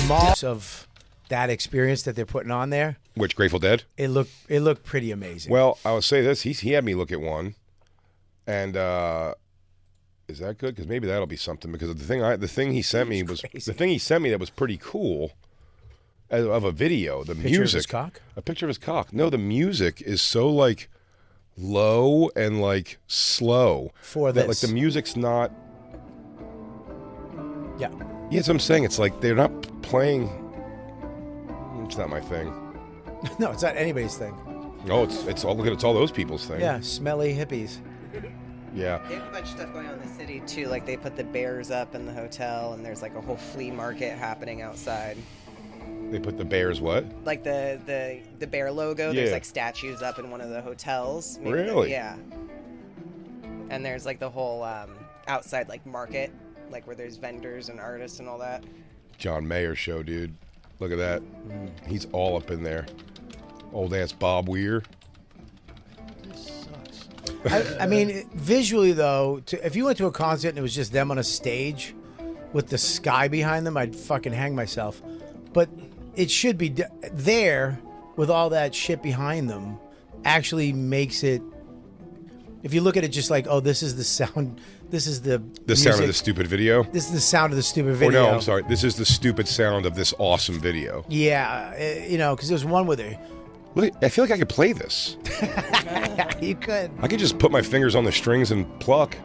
Most of that experience that they're putting on there. Which, Grateful Dead? It looked pretty amazing. Well, I would say this. He had me look at one, and is that good? Because maybe that'll be something. Because the thing he sent me was crazy. the thing he sent me that was pretty cool. Of a video, the Picture music. Of his cock? A picture of his cock. No, the music is so like low and like slow. For that, this. like the music's not. Yeah. Yeah, that's what I'm saying. It's like they're not playing. It's not my thing. No, it's not anybody's thing. No, it's all those people's thing. Yeah, smelly hippies. Yeah. They have a bunch of stuff going on in the city too. Like they put the bears up in the hotel, and there's like a whole flea market happening outside. They put the bears what? Like the bear logo. Yeah. There's like statues up in one of the hotels. Maybe Really? Yeah. And there's like the whole outside like market, like where there's vendors and artists and all that. John Mayer show, dude. Look at that. He's all up in there. Old ass Bob Weir. This sucks. I mean, visually though, if you went to a concert and it was just them on a stage with the sky behind them, I'd fucking hang myself. But it should be there with all that shit behind them. Actually makes it. If you look at it just like, oh, this is the sound. This is the sound of the stupid video. This is the sound of the stupid video. Or no, I'm sorry. This is the stupid sound of this awesome video. Yeah, because there's one with it. Look, I feel like I could play this. You could. I could just put my fingers on the strings and pluck.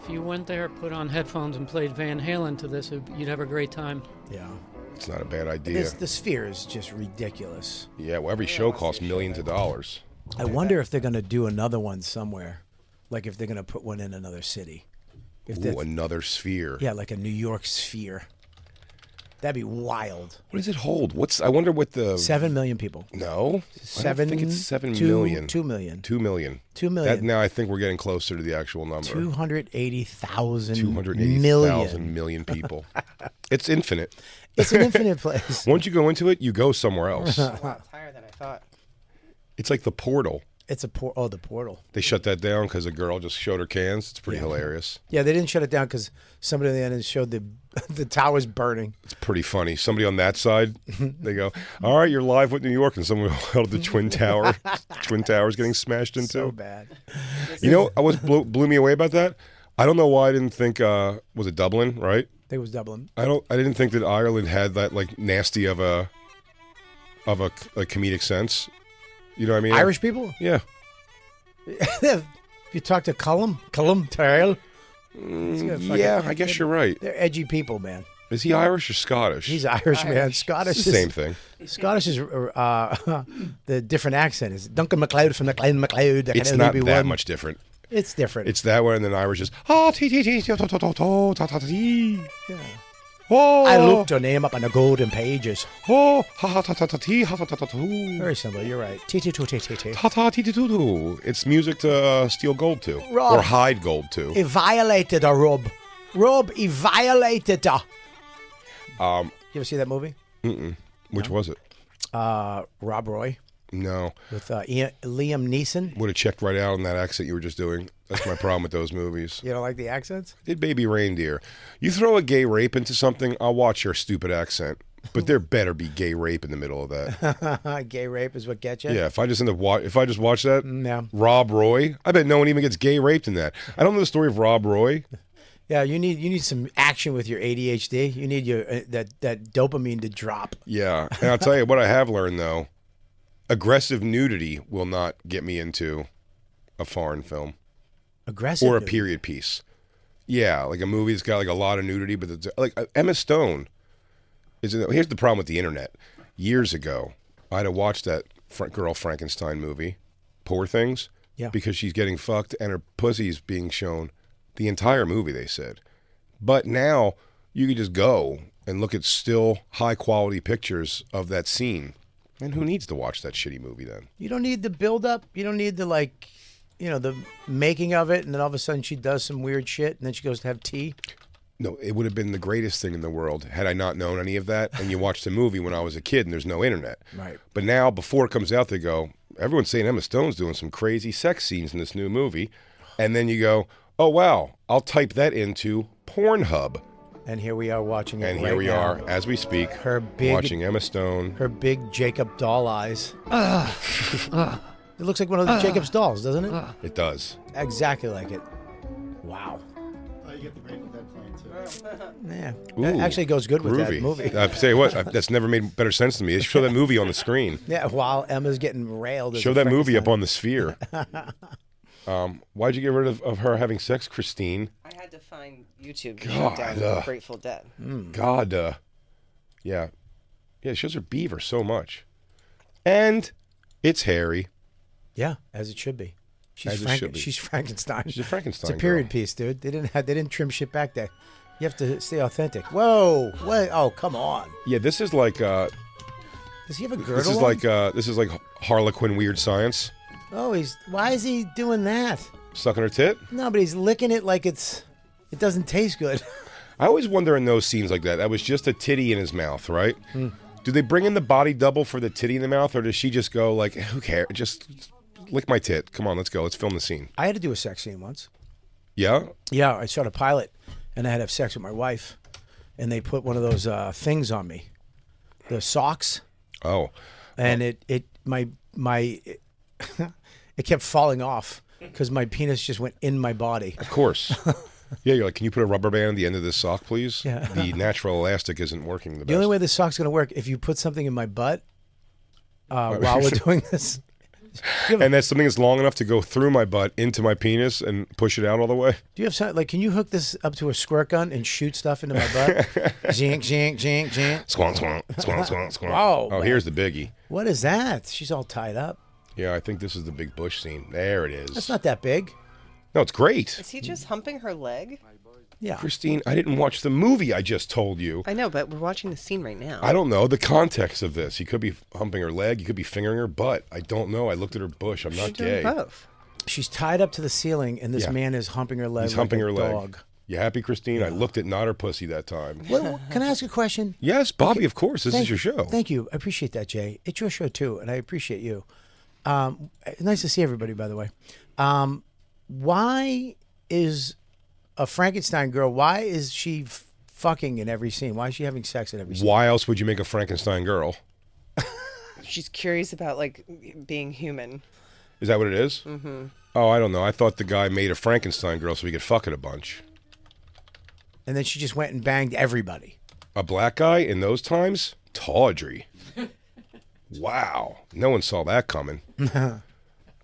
If you went there, put on headphones, and played Van Halen to this, you'd have a great time. Yeah. It's not a bad idea. The Sphere is just ridiculous. Yeah, well, every show costs millions of dollars. I wonder if they're going to do another one somewhere. Like if they're going to put one in another city. Ooh, another Sphere. Yeah, like a New York Sphere. That'd be wild. What does it hold? I wonder what the... 7 million people. No. I don't think it's 7 2 million. 2 million. 2 million. 2 million. Now I think we're getting closer to the actual number. 280,000 280,000 million people. It's infinite. It's an infinite place. Once you go into it, you go somewhere else. Wow, it's higher than I thought. It's like the portal. It's the portal. They shut that down because a girl just showed her cans. It's pretty hilarious. Yeah, they didn't shut it down because somebody on the end showed the towers burning. It's pretty funny. Somebody on that side, they go, all right, you're live with New York, and someone held the Twin Tower. Twin Towers getting smashed into. So bad. You know, blew me away about that? I don't know why I didn't think, was it Dublin, right? I think it was Dublin. I didn't think that Ireland had that, like, nasty of a comedic sense. You know what I mean? Irish people? Yeah. If you talk to Cullum Tyrrell. Yeah, I guess you're right. They're edgy people, man. Is he Irish or Scottish? He's Irish, man. Scottish It's the same thing. Scottish is the different accent. Is Duncan MacLeod from MacLeod. It's not that much different. It's different. It's that one, and then Irish is Yeah. oh. I looked her name up on the golden pages. Oh, ha ha ta ta ta ti ha ta ta ta ta. Very similar. You're right. T. Ta ta ti ti tu tu. It's music to steal gold to, Rob. or hide gold to. He violated a Rob. Rob, he violated her. You ever see that movie? Which was it? Rob Roy No, with Liam Neeson. would have checked right out on that accent you were just doing. That's my problem with those movies. You don't like the accents? Did Baby Reindeer? You throw a gay rape into something, I'll watch your stupid accent. But there better be gay rape in the middle of that. Gay rape is what gets you? Yeah, if I just watch that, No. Rob Roy, I bet no one even gets gay raped in that. I don't know the story of Rob Roy. Yeah, you need some action with your ADHD. You need your that dopamine to drop. Yeah, and I'll tell you what I have learned though: aggressive nudity will not get me into a foreign film Aggressive or a nudity. period piece. Yeah, like a movie that's got like a lot of nudity, but it's, like Emma Stone. Here's the problem with the internet. Years ago, I'd have watched that girl Frankenstein movie, Poor Things, because she's getting fucked and her pussy's being shown. The entire movie, they said. But now, you can just go and look at still high-quality pictures of that scene. And who needs to watch that shitty movie then? You don't need the build-up. You don't need the, the making of it, and then all of a sudden she does some weird shit, and then she goes to have tea. No, it would have been the greatest thing in the world had I not known any of that. And you watched the movie when I was a kid, and there's no internet. Right. But now, before it comes out, they go, everyone's saying Emma Stone's doing some crazy sex scenes in this new movie. And then you go... oh, wow, I'll type that into Pornhub. And here we are watching it. And right here we now. are, as we speak, Her big, watching Emma Stone. her big Jacob doll eyes. It looks like one of the Jacob's dolls, doesn't it? It does. Exactly like it. Wow. Oh, you get the Grateful Dead playing too. Yeah. Ooh, That actually goes good with that groovy. movie. I tell you what, that's never made better sense to me. They show that movie on the screen. Yeah, while Emma's getting railed. as Show a that movie up Frankenstein. on the sphere. Why'd you get rid of her having sex, Christine? I had to find YouTube to God, shut down Grateful Dead. God, yeah. It shows her beaver so much. And it's hairy. Yeah, as it should be. As it should be. She's Frankenstein. She's a Frankenstein It's a period girl. piece, dude. They didn't trim shit back there. You have to stay authentic. Whoa! What? Oh, come on. Yeah, this is like Does he have a girdle? this is like Harlequin Weird Science. Oh, why is he doing that? Sucking her tit. No, but he's licking it like it doesn't taste good. I always wonder in those scenes like that was just a titty in his mouth, right? Do they bring in the body double for the titty in the mouth, or does she just go like, who cares? Just lick my tit. Come on, let's go. Let's film the scene. I had to do a sex scene once. Yeah? Yeah, I shot a pilot, and I had to have sex with my wife, and they put one of those things on me, the socks, Oh. and it kept falling off because my penis just went in my body. Of course. Yeah, you're like, can you put a rubber band at the end of this sock, please? Yeah. The natural elastic isn't working the best. The only way the sock's going to work if you put something in my butt while we're doing this. And that's something that's long enough to go through my butt into my penis and push it out all the way? Do you have something like? Can you hook this up to a squirt gun and shoot stuff into my butt? Zink, zink, zink, zink. Squonk, squonk, squonk, squonk, squonk. Whoa, Oh, man. here's the biggie. What is that? She's all tied up. Yeah, I think this is the big bush scene. There it is. That's not that big. No, it's great. Is he just humping her leg? Yeah. Christine, I didn't watch the movie I just told you. I know, but we're watching the scene right now. I don't know the context of this. He could be humping her leg. He could be fingering her butt. I don't know. I looked at her bush. I'm not She's doing gay. both. She's tied up to the ceiling, and this Yeah. man is humping her leg. He's like humping a her leg. dog. You happy, Christine? I looked at not her pussy that time. Can I ask a question? Yes, Bobby, of course. This is your show. Thank you. I appreciate that, Jay. It's your show too, and I appreciate you. Nice to see everybody, by the way. Why is a Frankenstein girl? Why is she fucking in every scene? Why is she having sex in every scene? Why else would you make a Frankenstein girl? She's curious about like being human. Is that what it is? Mm-hmm. Oh, I don't know. I thought the guy made a Frankenstein girl so he could fuck it a bunch. And then she just went and banged everybody. A black guy in those times? Tawdry. Wow. No one saw that coming.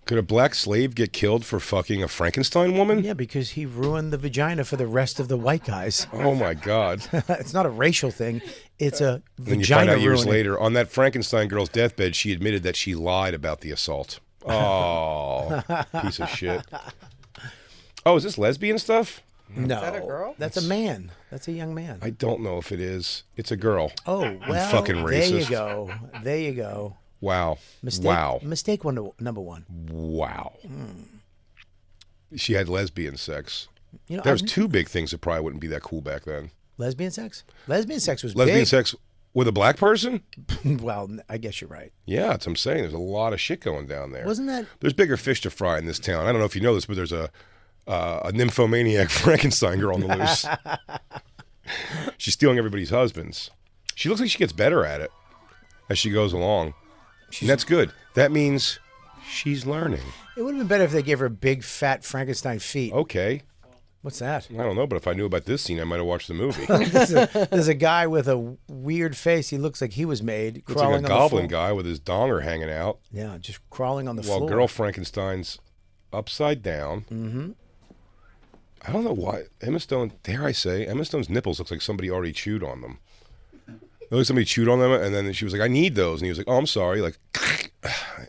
Could a black slave get killed for fucking a Frankenstein woman? Yeah, because he ruined the vagina for the rest of the white guys. Oh, my God. It's not a racial thing. It's a Then you vagina find out years ruining. later, on that Frankenstein girl's deathbed, she admitted that she lied about the assault. Oh, piece of shit. Oh, is this lesbian stuff? No, that a girl? That's a man. That's a young man. I don't know if it is. It's a girl. Oh, well, fucking there you racist. go. There you go. Wow. Mistake, Wow. Mistake number one. Wow. She had lesbian sex. You know, There's two big things that probably wouldn't be that cool back then. lesbian sex. Lesbian sex was Lesbian big. sex with a black person? Well, I guess you're right. Yeah, that's what I'm saying. There's a lot of shit going down there. Wasn't that? There's bigger fish to fry in this town. I don't know if you know this, but there's a nymphomaniac Frankenstein girl on the loose. She's stealing everybody's husbands. She looks like she gets better at it as she goes along. And that's good. That means she's learning. It would have been better if they gave her big, fat Frankenstein feet. Okay. What's that? I don't know, but if I knew about this scene, I might have watched the movie. There's a guy with a weird face. He looks like he was made It's crawling like a on the goblin floor. guy with his donger hanging out. Yeah, just crawling on the While floor. girl Frankenstein's upside down. Mm-hmm. I don't know why. Emma Stone, dare I say, Emma Stone's nipples looks like somebody already chewed on them. It looks like somebody chewed on them, and then she was like, I need those. And he was like, oh, I'm sorry. Like,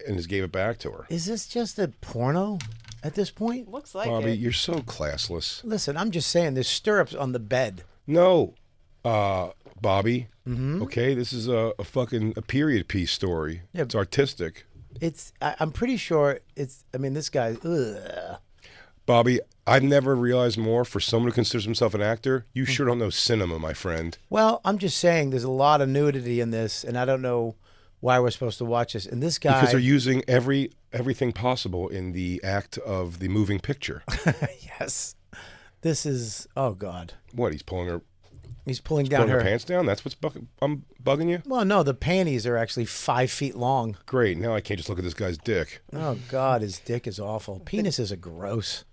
and just gave it back to her. Is this just a porno at this point? Looks like Bobby, it. you're so classless. Listen, I'm just saying there's stirrups on the bed. No, Bobby. Mm-hmm. Okay, this is a fucking a period piece story. Yeah. It's artistic. I'm pretty sure it's, I mean, this guy, ugh. Bobby, I've never realized more for someone who considers himself an actor. You sure don't know cinema, my friend. Well, I'm just saying there's a lot of nudity in this, and I don't know why we're supposed to watch this. And this guy, Because they're using everything possible in the act of the moving picture. yes, this is, oh God. What, he's pulling her He's pulling down Pulling her her pants down? That's what's bugging you? Well, no, the panties are actually 5 feet long. Great. Now I can't just look at this guy's dick. Oh, God, his dick is awful. Penises are gross.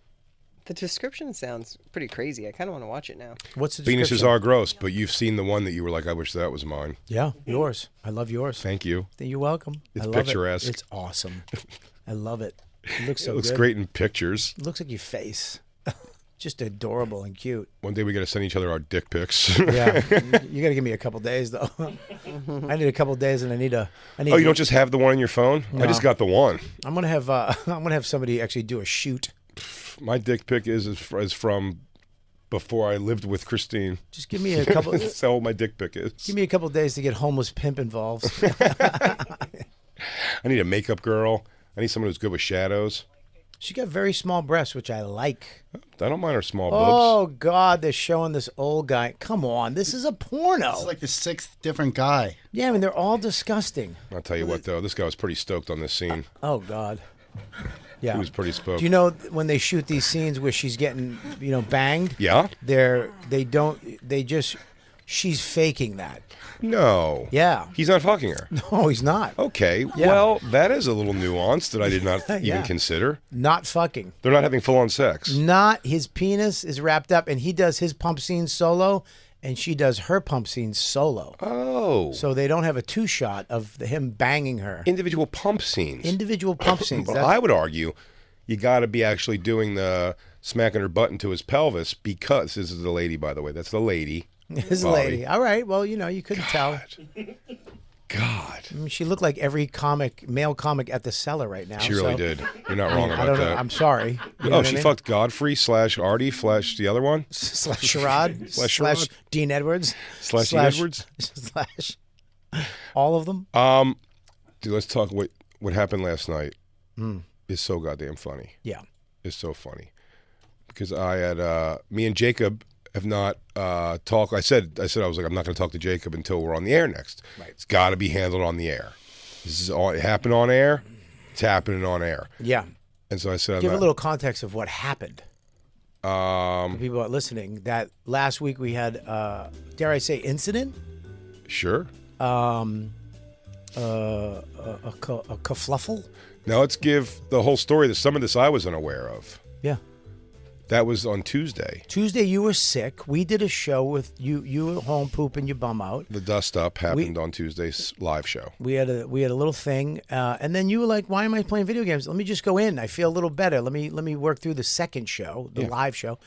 The description sounds pretty crazy. I kind of want to watch it now. What's the description? Penises are gross, but you've seen the one that you were like, I wish that was mine. Yeah, yours. I love yours. Thank you. You're welcome. It's I love picturesque. It's awesome. I love it. It looks so It looks good. great in pictures. It looks like your face. Just adorable and cute. One day we got to send each other our dick pics. Yeah, you got to give me a couple days though. I need a couple days, and I need. Oh, you don't just have the one on your phone? No. I just got the one. I'm gonna have somebody actually do a shoot. My dick pic is from before I lived with Christine. Just give me a couple. That's how old my dick pic is. Give me a couple days to get homeless pimp involved. I need a makeup girl. I need someone who's good with shadows. She got very small breasts, which I like. I don't mind her small boobs. Oh God, they're showing this old guy. Come on, this is a porno. It's like the 6th different guy. Yeah, I mean they're all disgusting. I'll tell you what, though. This guy was pretty stoked on this scene. Oh God. Yeah. He was pretty stoked. Do you know when they shoot these scenes where she's getting, banged? Yeah? She's faking that. No. Yeah. He's not fucking her. No, he's not. Okay. Yeah. Well, that is a little nuance that I did not even Yeah. consider. Not fucking. They're not having full-on sex. Not his penis is wrapped up, and he does his pump scenes solo, and she does her pump scenes solo. Oh. So they don't have a two-shot of him banging her. Individual pump scenes. Individual pump scenes. Well, That's- I would argue you got to be actually doing the smacking her butt into his pelvis because this is the lady, by the way. That's the lady. His Bobby. lady. All right. Well, you couldn't tell. God. I mean, she looked like every male comic at the cellar right now. She really so- did. You're not wrong I about don't know. that. I'm sorry. You know Oh, what I she mean? fucked Godfrey / Artie / the other one? Slash Sherrod. Slash Slash Sherrod. Dean Edwards. Slash Dean Edwards? Slash all of them. Dude, let's talk what happened last night. Is so goddamn funny. Yeah. It's so funny. Because I had, me and Jacob have not talked. I said I was like, I'm not going to talk to Jacob until we're on the air next. Right. It's got to be handled on the air. This is all, it happened on air. It's happening on air. Yeah. And so I said, Give a little context of what happened. For people who are listening, that last week we had, dare I say, incident? Sure. A kerfluffle? Now let's give the whole story. Some of this I was unaware of. Yeah. That was on Tuesday. Tuesday you were sick. We did a show with you. You were home pooping your bum out. The dust up happened on Tuesday's live show. We had a little thing, and then you were like, "Why am I playing video games? Let me just go in. I feel a little better. Let me work through the second show, the live show."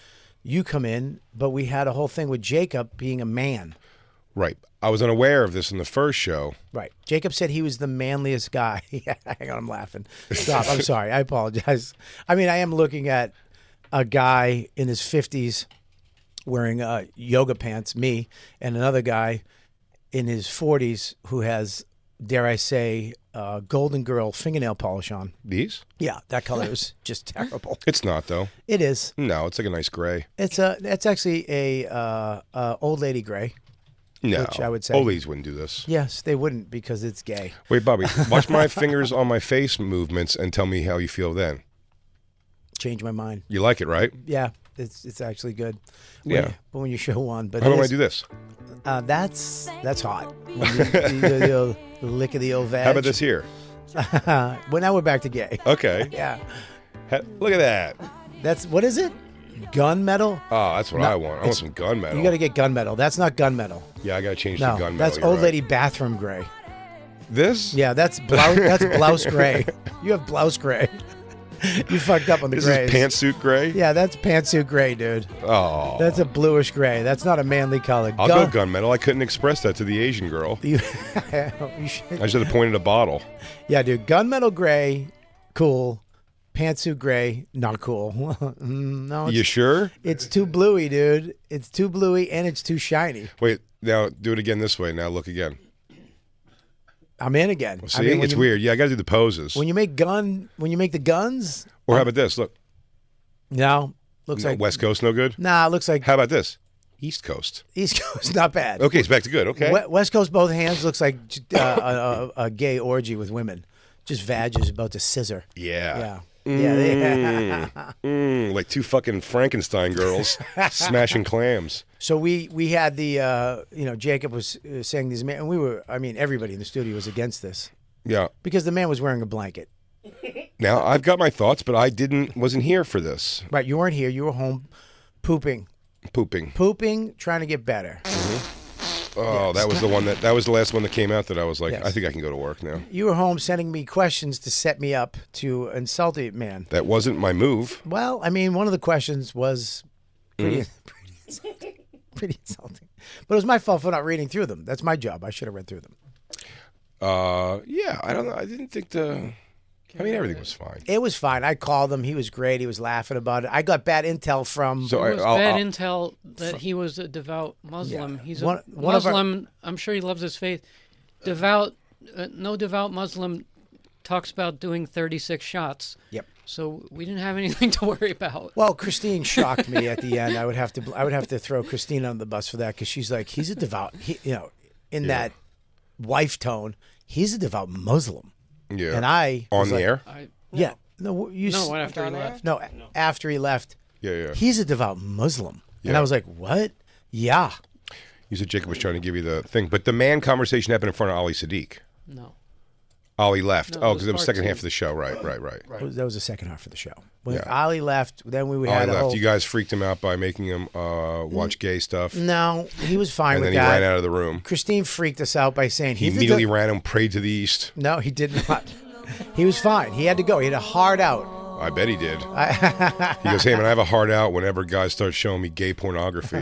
You come in, but we had a whole thing with Jacob being a man. Right. I was unaware of this in the first show. Right. Jacob said he was the manliest guy. Hang on, I'm laughing. Stop. I'm sorry. I apologize. I mean, I am looking at a guy in his 50s wearing yoga pants, me, and another guy in his 40s who has, dare I say, Golden Girl fingernail polish on. These? Yeah, that color is just terrible. It's not, though. It is. No, it's like a nice gray. It's actually a old lady gray. No. Which I would say. Old ladies wouldn't do this. Yes, they wouldn't because it's gay. Wait, Bobby, watch my fingers on my face movements and tell me how you feel then. Change my mind. You like it, right? Yeah, it's actually good. Yeah. When you show one, but How it do I is- do this? That's hot. When you do the old lick of the old vag. How about this here? Well, now we're back to gay. Okay. Yeah, Look at that. that's what is it? Gunmetal? Oh, that's what I want. I want some gunmetal. You got to get gunmetal. That's not gunmetal. Yeah, I got to change No, to gunmetal. that's You're old right. lady bathroom gray. This? Yeah, that's blouse. That's blouse gray. You have blouse gray. You fucked up on the This grays. is pantsuit gray? Yeah, that's pantsuit gray, dude. Oh. That's a bluish gray. That's not a manly color. I'll go gunmetal. I couldn't express that to the Asian girl. You should. I should have pointed a bottle. Yeah, dude. Gunmetal gray, cool. Pantsuit gray, not cool. No, You sure? it's too bluey, dude. It's too bluey and it's too shiny. Wait, now do it again this way. Now look again. I'm in again. See, it's weird. Yeah, I got to do the poses. When you make the guns, Or how about this? Look, no, looks like West Coast no good? Nah, it looks like How about this? East Coast. East Coast, not bad. Okay, it's back to good. Okay. West Coast, both hands looks like a gay orgy with women. Just vag is about to scissor. Yeah. Yeah. Yeah. Like two fucking Frankenstein girls smashing clams. So we had the Jacob was saying these man, and we were, I mean, everybody in the studio was against this Yeah. because the man was wearing a blanket. Now I've got my thoughts, but I wasn't here for this. Right, you weren't here. You were home, pooping, trying to get better. Oh, that was the one that was the last one that came out that I was like, Yes. I think I can go to work now. You were home sending me questions to set me up to insult a man. That wasn't my move. Well, I mean, one of the questions was pretty insulting. But it was my fault for not reading through them. That's my job. I should have read through them. Yeah, I don't know. I didn't think everything was fine. It was fine. I called him. He was great. He was laughing about it. I got bad intel from... So It was bad intel that he was a devout Muslim. Yeah. He's a One of our- Muslim. I'm sure he loves his faith. Devout, no devout Muslim talks about doing 36 shots. Yep. So we didn't have anything to worry about. Well, Christine shocked me at the end. I would have to throw Christine on the bus for that because she's like, he's a devout, in that wife tone, he's a devout Muslim. Yeah. And I on was the like, air. Yeah. No, No, after he left. No, after he left. Yeah. He's a devout Muslim. And Yeah. I was like, what? Yeah. You said Jacob was trying to give you the thing, but the man conversation happened in front of Ali Sadiq. No. Ali left. No, Oh, it was because it was part second two. half of the show. Right. That was the second half of the show. When Yeah. Ali left, then we Ali had a left. whole... You guys freaked him out by making him watch gay stuff, No, he was fine and with then he that. ran out of the room. Christine freaked us out by saying He he's immediately ran and prayed to the east. No, he did not. He was fine. He had to go. He had a hard out. I bet he did. He goes, hey man, I have a heart out whenever guys start showing me gay pornography.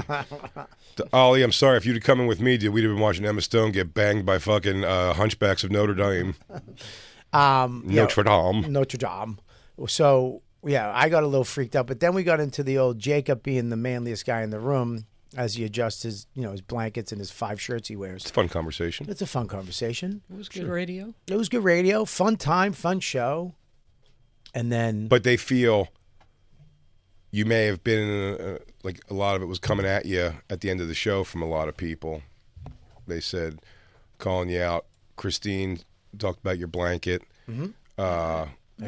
Ollie, I'm sorry, if you'd have come in with me, dude, we'd have been watching Emma Stone get banged by fucking hunchbacks of Notre Dame. Notre Dame. So yeah, I got a little freaked out, but then we got into the old Jacob being the manliest guy in the room as he adjusts his, his blankets and his 5 shirts he wears. It's a fun conversation. It's a fun conversation. It was good radio. It was good radio, fun time, fun show. And then, But they feel you may have been like a lot of it was coming at you at the end of the show from a lot of people. They said calling you out. Christine talked about your blanket. as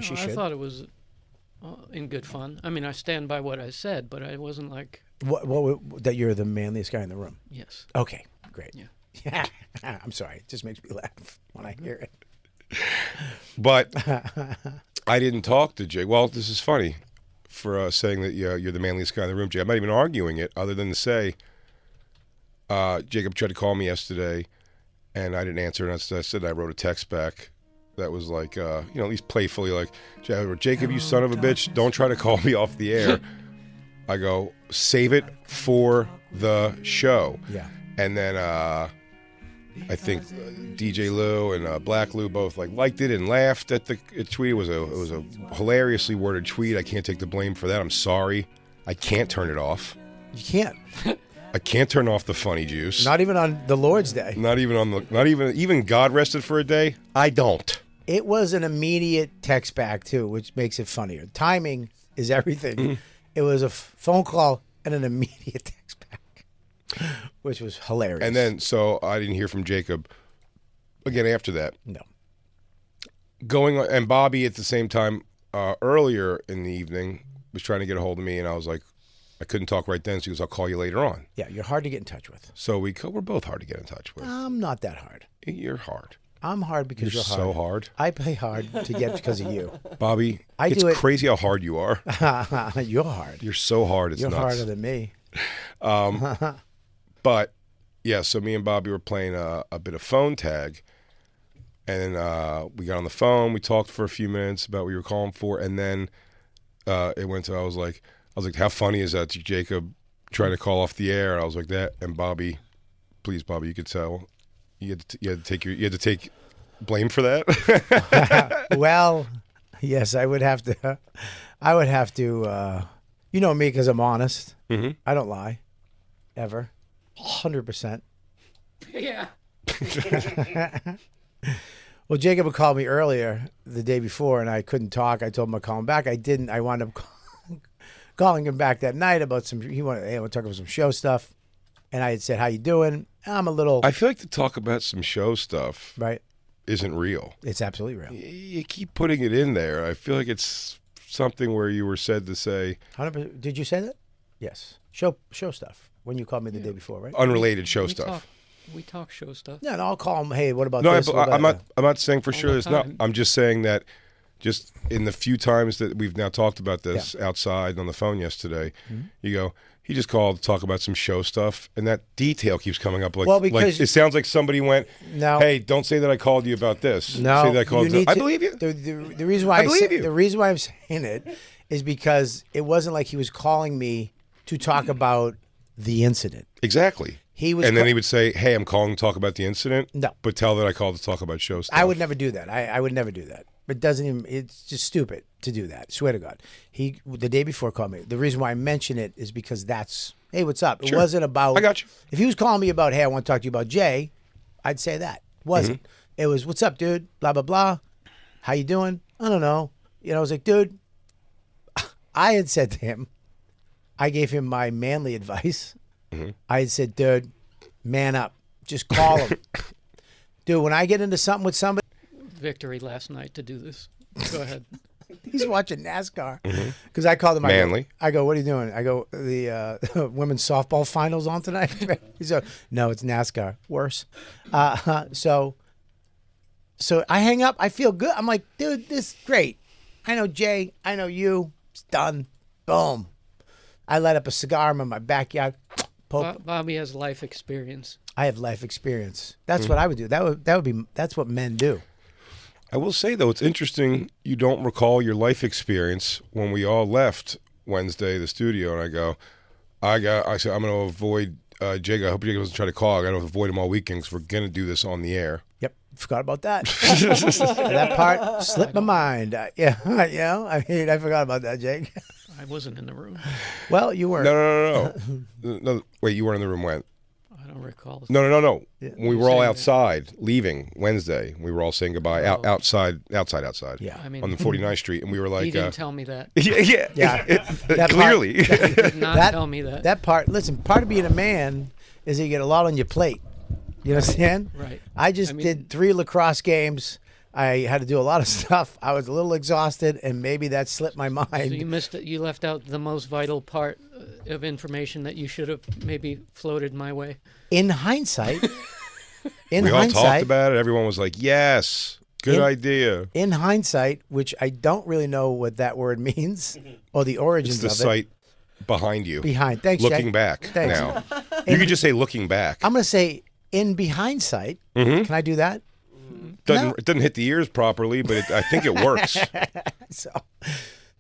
she I should. thought it was in good fun. I mean, I stand by what I said, but I wasn't like, That you're the manliest guy in the room. yes. Okay, great. Yeah. I'm sorry. It just makes me laugh when I hear it. But I didn't talk to Jake. Well, this is funny for saying that you're the manliest guy in the room, Jake. I'm not even arguing it other than to say Jacob tried to call me yesterday, and I didn't answer. And I said I wrote a text back that was like, at least playfully, like, Jacob, you son of a bitch, don't try to call me off the air. I go, save it for the show. Yeah. And then I think DJ Lou and Black Lou both liked it and laughed at the tweet. It was a hilariously worded tweet. I can't take the blame for that. I'm sorry. I can't turn it off. You can't. I can't turn off the funny juice. Not even on the Lord's Day. Not even God rested for a day. I don't. It was an immediate text back too, which makes it funnier. Timing is everything. It was a phone call and an immediate text back, which was hilarious. And then so I didn't hear from Jacob again after that. No. And Bobby at the same time earlier in the evening was trying to get a hold of me, and I was like, I couldn't talk right then, so he goes, I'll call you later on. Yeah, you're hard to get in touch with. So we're both hard to get in touch with. I'm not that hard. You're hard. I'm hard because You're you're so hard. hard. I play hard to get because of you. Bobby, I it's do it- crazy how hard you are. You're hard. You're so hard, it's You're nuts. harder than me. But, yeah, so me and Bobby were playing a bit of phone tag. And then we got on the phone. We talked for a few minutes about what you were calling for. And then it went to, I was like, how funny is that? Jacob tried to call off the air. I was like that. And Bobby, please, Bobby, you could tell. You had to take blame for that. Well, yes, I would have to. You know me because I'm honest. Mhm. I don't lie, ever, 100%. Yeah. Well, Jacob had called me earlier the day before, and I couldn't talk. I told him I'd call him back. I didn't. I wound up calling him back that night about he wanted to talk about some show stuff, and I had said, "How you doing?" I'm a little I feel like to talk about some show stuff right. isn't real. It's absolutely real. You keep putting it in there. I feel like it's something where you were said to say 100%. Did you say that? Yes. Show stuff when you called me the day before, right? unrelated show stuff. We talk show stuff. Yeah, and I'll call him. Hey, what about No, this? What about I'm not. I'm not saying for All sure the there's not. time. I'm just saying that, just in the few times that we've now talked about this outside on the phone yesterday, you go. He just called to talk about some show stuff, and that detail keeps coming up. Like, Well, because- it sounds like somebody went, No. "Hey, don't say that I called you about this. No, say that I called you need I to- believe you. The reason why I believe you. The reason why I'm saying it is because it wasn't like he was calling me to talk about the incident. Exactly. He was and then ca- he would say, "Hey, I'm calling to talk about the incident." No. but tell that I called to talk about show stuff. I would never do that. I would never do that. It doesn't even. It's just stupid to do that. Swear to God. He the day before called me. The reason why I mention it is because that's hey, what's up? It Sure. wasn't about. I got you. If he was calling me about hey, I want to talk to you about Jay, I'd say that. It wasn't. It was what's up, dude? Blah blah blah. How you doing? I don't know. I was like, dude. I had said to him, I gave him my manly advice. I had said, dude, man up. Just call him. Dude, when I get into something with somebody, Victory last night to do this. Go ahead. he's watching NASCAR. Because I called him. Manly. I go, what are you doing? I go, the women's softball finals on tonight? He's like, no, it's NASCAR. Worse. So I hang up. I feel good. I'm like, dude, this is great. I know Jay. I know you. It's done. Boom. I light up a cigar in my backyard. Poke. Bobby has life experience. I have life experience. That's what I would do. That's what men do. I will say though, it's interesting you don't recall your life experience when we all left Wednesday the studio, and I said I'm going to avoid Jake. I hope Jake doesn't try to call. I got to avoid him all weekend because we're going to do this on the air. Yep, forgot about that. That part slipped my mind. I forgot about that, Jake. I wasn't in the room. Well, you weren't. No. Wait, you weren't in the room when? I don't recall. No. We were all saying outside leaving Wednesday. We were all saying goodbye outside. Yeah. I mean, On the 49th Street, and we were like, he didn't tell me that. Yeah. That clearly. He did not tell me that. That part, listen, part of being a man is that you get a lot on your plate. You understand? Right. I did 3 lacrosse games. I had to do a lot of stuff. I was a little exhausted, and maybe that slipped my mind. So you missed it. You left out the most vital part of information that you should have maybe floated my way. In hindsight, We all talked about it. Everyone was like, yes, good idea. In hindsight, which I don't really know what that word means or the origins It's the of it. site behind you. Behind. Thanks, Looking Jay. back Thanks. now. You could just say looking back. I'm going to say in hindsight. Can I do that? It doesn't hit the ears properly, but I think it works.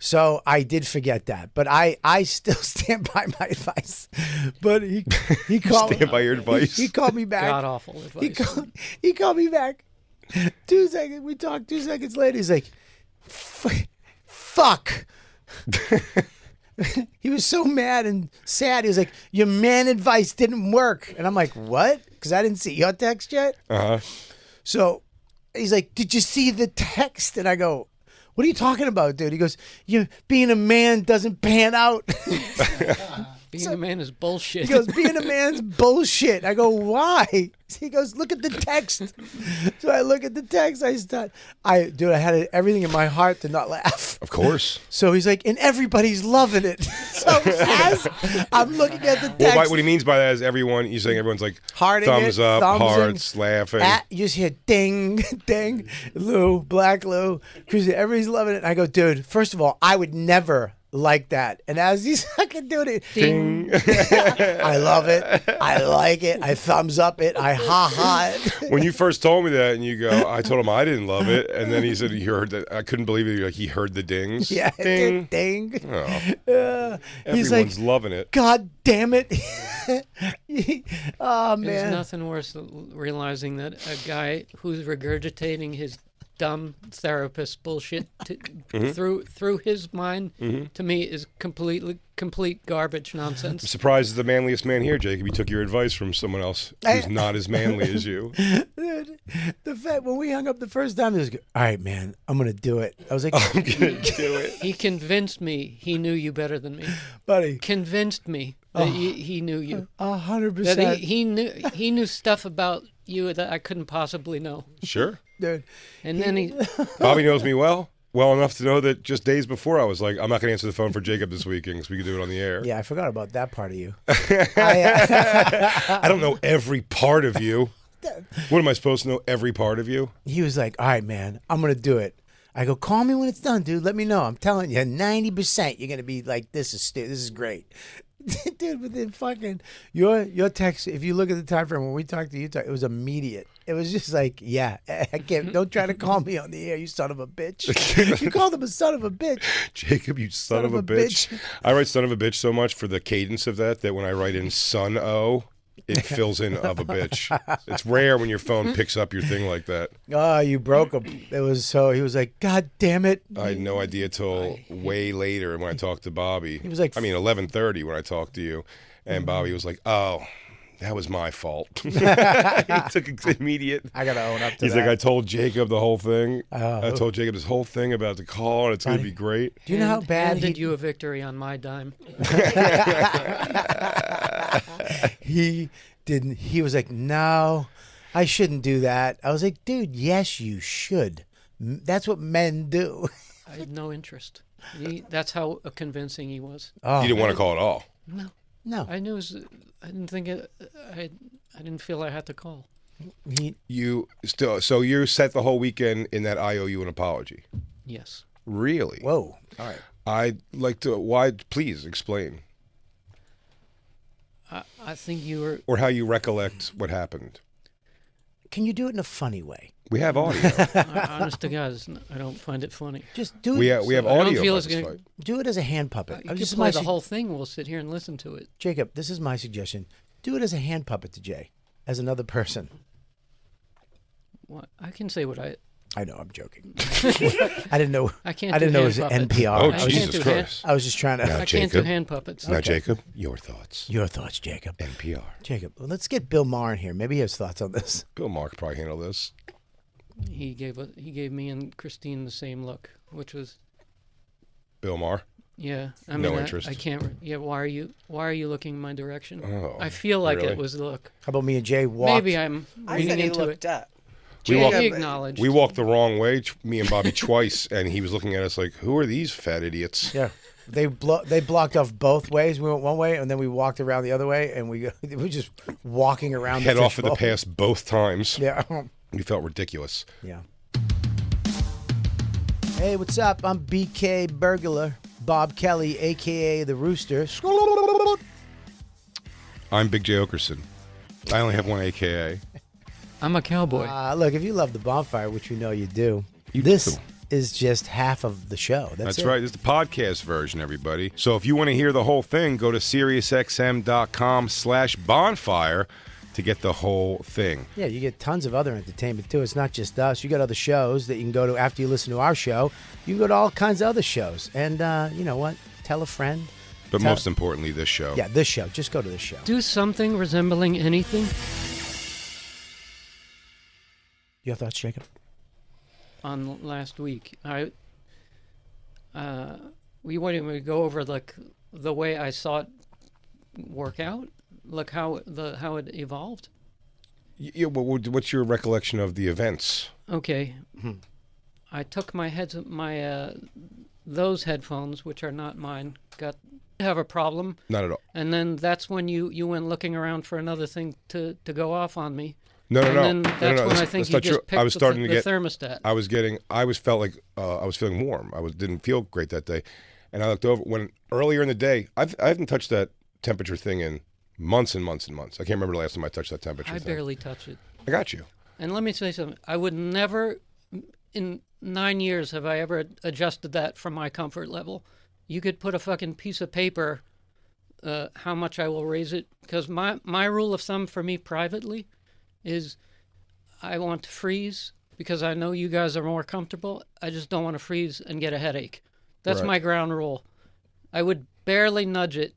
So I did forget that, but I still stand by my advice. But he called Stand by your advice. He called me back. God awful advice. He called me back. 2 seconds. We talked 2 seconds later. He's like, "Fuck." He was so mad and sad. He was like, "Your man advice didn't work," and I'm like, "What?" Because I didn't see your text yet. So he's like, "Did you see the text?" And I go, "What are you talking about, dude?" He goes, "You being a man doesn't pan out." Being a man is bullshit. He goes, "Being a man's bullshit." I go, "Why?" He goes, "Look at the text." So I look at the text. I had everything in my heart to not laugh. Of course. So he's like, "And everybody's loving it." So as I'm looking at the text, Well, what he means by that is you're saying everyone's like Hearting thumbs it, up, thumbsing, hearts, laughing. you just hear ding, ding, Lou, Black Lou, because everybody's loving it. And I go, "Dude, first of all, I would never like that." And as he's fucking doing it, Ding. I love it. I like it. I thumbs up it. I ha it. When you first told me that, and you go, I told him I didn't love it, and then he said he heard that. I couldn't believe it. Like he heard the dings. Yeah, ding. ding. Oh, He's everyone's like, loving it. "God damn it." Oh, man. There's nothing worse than realizing that a guy who's regurgitating his dumb therapist bullshit through his mind to me is complete garbage nonsense. I'm surprised as the manliest man here, Jacob. You took your advice from someone else who's not as manly as you. Dude, the fact when we hung up the first time, he was like, "All right, man, I'm going to do it." I was like, I'm gonna do it. He convinced me he knew you better than me. "Buddy, Convinced me that he knew you. 100%." That he knew stuff about you that I couldn't possibly know. Sure. Dude. And then he Bobby knows me well. well enough to know that just days before I was like, I'm not going to answer the phone for Jacob this weekend because we can do it on the air. Yeah, I forgot about that part of you. I don't know every part of you. What am I supposed to know every part of you? He was like, all right, man, I'm going to do it. I go, call me when it's done, dude. Let me know. I'm telling you, 90% you're going to be like, this is great. Dude, but then fucking, your text, if you look at the time frame when we talked to you, it was immediate. It was just like, yeah, I can't, don't try to call me on the air, you son of a bitch. You called him a son of a bitch. Jacob, you son of a bitch. I write son of a bitch so much for the cadence of that when I write in son-o, it fills in of a bitch. It's rare when your phone picks up your thing like that. Oh, you broke him. It was so, he was like, God damn it. I had no idea till way later when I talked to Bobby. He was like, 11:30 when I talked to you. And Bobby was like, oh, that was my fault. He took immediate. I got to own up to He's that. like, I told Jacob the whole thing. I told Jacob this whole thing about the call, and it's going to be great. Do you know how bad handed you a victory on my dime? He didn't. He was like, no, I shouldn't do that. I was like, dude, yes, you should. That's what men do. I had no interest. That's how convincing he was. Oh, You didn't want to call at all. no. I knew. I didn't think it. I didn't feel I had to call. So you set the whole weekend in that I owe you an apology. Yes. Really? Whoa. All right. I'd like to. Why? Please explain. I think you were. Or how you recollect what happened. Can you do it in a funny way? We have audio. Honest to God, I don't find it funny. Just do it. we have I don't audio. feel by it's this gonna- fight. Do it as a hand puppet. You I'm can just play my the su- whole thing. We'll sit here and listen to it. Jacob, this is my suggestion. Do it as a hand puppet to Jay, as another person. What? I can say what I. I know, I'm joking. I didn't know. I can't. I didn't do know it was hand puppets. NPR. Oh, I was Jesus just, Christ. I was just trying to. Now, I can't do Jacob. hand puppets. Now, Jacob, your thoughts. Your thoughts, Jacob. NPR. Jacob, well, let's get Bill Maher in here. Maybe he has thoughts on this. Bill Maher could probably handle this. He gave me and Christine the same look, which was Bill Maher. yeah. I No mean, interest. I can't. Yeah. Why are you looking my direction? Oh, I feel like really? it was the look. How about me and Jay walked? Maybe I'm I reading said he into looked it. up. We Jay walked- acknowledged. We walked the wrong way, me and Bobby twice, and he was looking at us like, "Who are these fat idiots?" Yeah. They blocked off both ways. We went one way, and then we walked around the other way, and we were just walking around. Head the off of the fishbowl. pass both times. Yeah. We felt ridiculous. Yeah. Hey, what's up? I'm BK Burglar, Bob Kelly, a.k.a. The Rooster. I'm Big J Okerson. I only have one AKA. I'm a cowboy. Look, if you love the Bonfire, which we know you do, You this do. is just half of the show. That's it. right. This is the podcast version, everybody. So if you want to hear the whole thing, go to SiriusXM.com/bonfire to get the whole thing. Yeah, you get tons of other entertainment, too. It's not just us. You got other shows that you can go to after you listen to our show. You can go to all kinds of other shows. And you know what? Tell a friend. But most importantly, this show. Yeah, this show. Just go to this show. Do something resembling anything. Your thoughts, Jacob? On last week, we wanted to go over like the way I saw it work out. Look how it evolved. Yeah, what's your recollection of the events? Okay, I took those headphones, which are not mine, have a problem, Not at all. and then that's when you went looking around for another thing to go off on me. No. And then that's when I That's think you not just true. picked I was starting the to get. thermostat. I felt like I was feeling warm. Didn't feel great that day, and I looked over when earlier in the day. I haven't touched that temperature thing in months and months and months. I can't remember the last time I touched that temperature I thing. barely touch it. I got you. And let me say something. I would never, in 9 years, have I ever adjusted that from my comfort level. You could put a fucking piece of paper, how much I will raise it. Because my rule of thumb for me privately is I want to freeze because I know you guys are more comfortable. I just don't want to freeze and get a headache. That's Right. my ground rule. I would barely nudge it.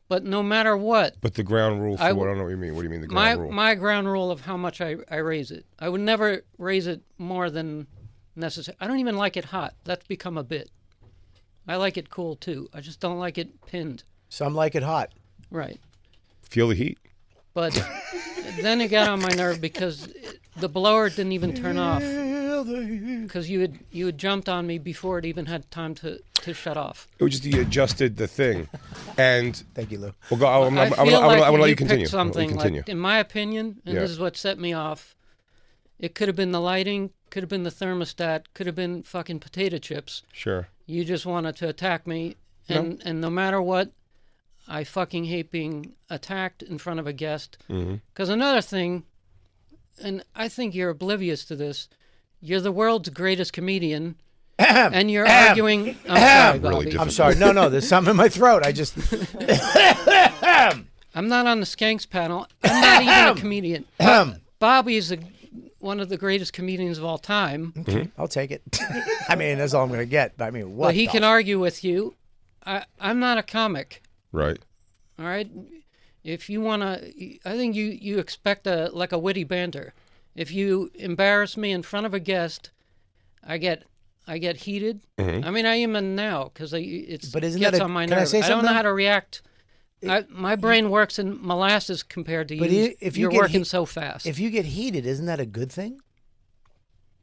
But no matter what, But the ground rule for I what? I w- don't know what you mean. What do you mean the ground rule? my ground rule of how much I raise it. I would never raise it more than necessary. I don't even like it hot. That's become a bit. I like it cool too. I just don't like it pinned. Some like it hot. Right. Feel the heat. But then it got on my nerve because the blower didn't even turn off. filthy. Because you had jumped on me before it even had time to shut off. It was just you adjusted the thing, and Thank you, Lou. we'll go. I'm I gonna feel like let you picked continue. something, Continue. like, in my opinion, and Yeah. this is what set me off. It could have been the lighting, could have been the thermostat, could have been fucking potato chips. Sure. You just wanted to attack me, and no matter what, I fucking hate being attacked in front of a guest. Because another thing, and I think you're oblivious to this, you're the world's greatest comedian, and you're arguing. I'm sorry, Bobby. Really difficult. I'm sorry. No, there's something in my throat. I just. I'm not on the Skanks panel. I'm not even a comedian. Bobby is one of the greatest comedians of all time. I'll take it. I mean, that's all I'm going to get. But I mean, what? Well, he can argue with you. I'm not a comic. Right. All right. If you want to, I think you expect a witty banter. If you embarrass me in front of a guest, I get heated. I mean, I even now because it But isn't gets that on my can I nerves. say I don't know something? how to react. My brain works in molasses compared to But you. if you You're get working so fast. If you get heated, isn't that a good thing?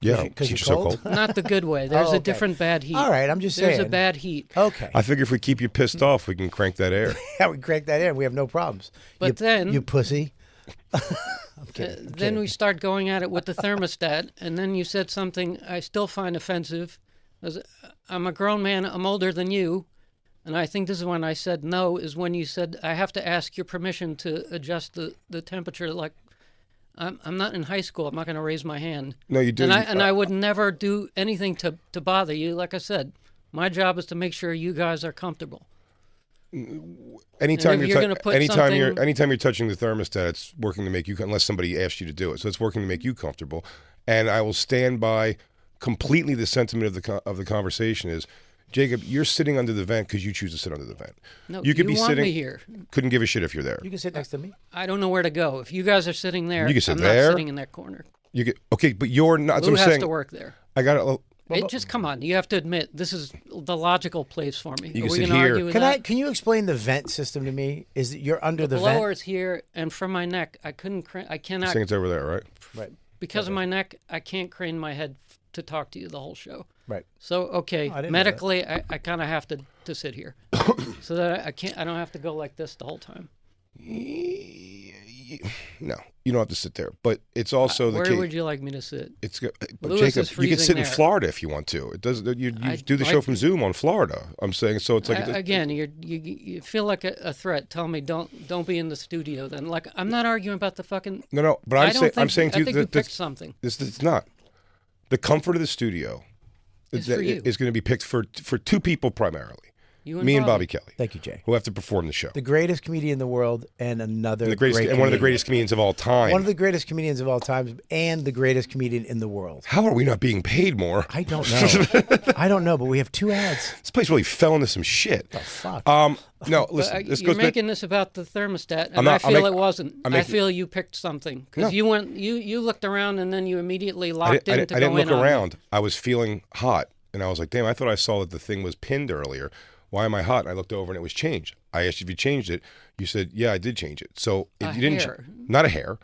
Yeah. Because you're so cold? Not the good way. There's Oh, okay. a different bad heat. All right, I'm just There's saying. a bad heat. Okay. I figure if we keep you pissed off, we can crank that air. Yeah, we crank that in. We have no problems. But then- you pussy. Then we start going at it with the thermostat, and then you said something I still find offensive. I'm a grown man. I'm older than you. And I think this is when I said no, is when you said, I have to ask your permission to adjust the temperature. Like, I'm not in high school. I'm not going to raise my hand. No, you do. And I would never do anything to bother you. Like I said, my job is to make sure you guys are comfortable. Anytime And if you're, you're gonna put anytime you're something- anytime you're touching the thermostat, it's working to make you, unless somebody asks you to do it. So it's working to make you comfortable. And I will stand by completely the sentiment of the conversation is, Jacob, you're sitting under the vent because you choose to sit under the vent. No, you could you be want sitting me here. Couldn't give a shit if you're there. You can sit next to me. I don't know where to go. If you guys are sitting there, You can sit I'm there. not sitting in that corner. You get okay, but you're not. That's Lou what I'm has saying. to work there. I got it. Just come on. You have to admit this is the logical place for me. You Are can we sit gonna here. argue with Can that? Can you explain the vent system to me? Is that you're under the blower vent? is here, and from my neck, I I cannot think it's over there, right? Right. because of my neck. I can't crane my head to talk to you the whole show. Right. So okay, I didn't know medically, I kind of have to sit here, so that I don't have to go like this the whole time. No, you don't have to sit there. But it's also the Where case. would you like me to sit? It's but Lewis Jacob, is you can sit freezing in there. Florida if you want to. It does. You I- do the show from Zoom on Florida. I'm saying so. It's like Again, you feel like a threat. Tell me don't be in the studio. Then, like, I'm not arguing about the fucking. no. But I don't think, I'm saying to I you think that you picked something. it's not the comfort of the studio. It's for you. Is going to be picked for two people primarily. You and Me and Bobby. Bobby Kelly, Thank you, Jay. who have to perform the show. The greatest comedian in the world and another And the greatest, great and one of the comedian. greatest comedians of all time. One of the greatest comedians of all time and the greatest comedian in the world. How are we not being paid more? I don't know. I don't know, but we have 2 ads. This place really fell into some shit. The fuck? No, But listen. This you're goes back. making this about the thermostat, and I'm not- I I'm feel make- it wasn't. I'm I making- feel you picked something because No. you went, you looked around, and then you immediately I locked in didn't, to I go didn't look in on me. around. I was feeling hot, and I was like, "Damn! I thought I saw that the thing was pinned earlier. Why am I hot?" And I looked over, and it was changed. I asked you if you changed it. You said, "Yeah, I did change it." So if A you didn't, hair. not a hair,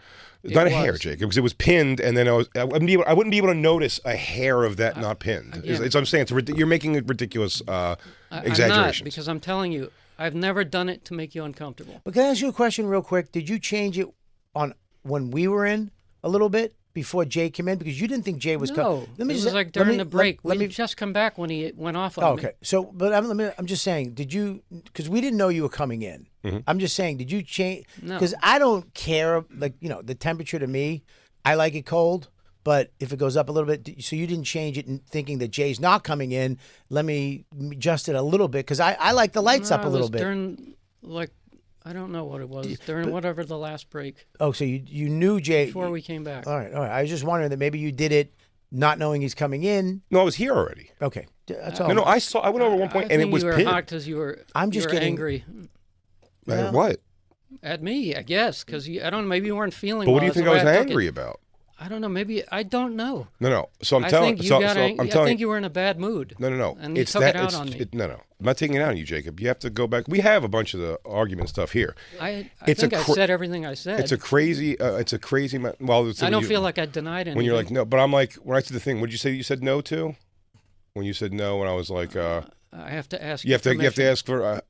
not a hair, was. Jake, because it was pinned, and then I wouldn't be able to notice a hair of that not pinned. again- It's what I'm saying. You're making a ridiculous I'm not, exaggeration. because I'm telling you, I've never done it to make you uncomfortable. But can I ask you a question real quick? Did you change it on when we were in a little bit before Jay came in? Because you didn't think Jay was No, coming. it was like during the break. Let me just come back when he went off on Oh, me. okay. So, but I'm just saying, did you, because we didn't know you were coming in. I'm just saying, did you change? No. Because I don't care, like, the temperature to me, I like it cold. But if it goes up a little bit, so you didn't change it thinking that Jay's not coming in, let me adjust it a little bit. Because I like the lights No, up a it little was bit. During, like, I don't know what it was. During whatever the last break Oh, so you knew Jay. before we came back. All right. I was just wondering that maybe you did it not knowing he's coming in. No, I was here already. Okay. That's all. No, I saw. I went over at one point, I and it think was you were pinned. hot because you were. I'm just you were getting- angry What? at me, I guess, because I don't know. Maybe you weren't feeling. But what do well. you think That's I the was way took it. angry about? I don't know. Maybe I don't know. No. So I'm I telling. think you So, got. so I'm I telling. think you were in a bad mood. No. And you took it out on me. No. I'm not taking it out on you, Jacob. You have to go back. We have a bunch of the argument stuff here. I It's think a I said everything I said. It's a crazy. Well, I don't feel like I denied anything. when you're like no, but I'm like when I said the thing. What did you say? You said no to? When you said no, and I was like, I have to ask. you have to ask for.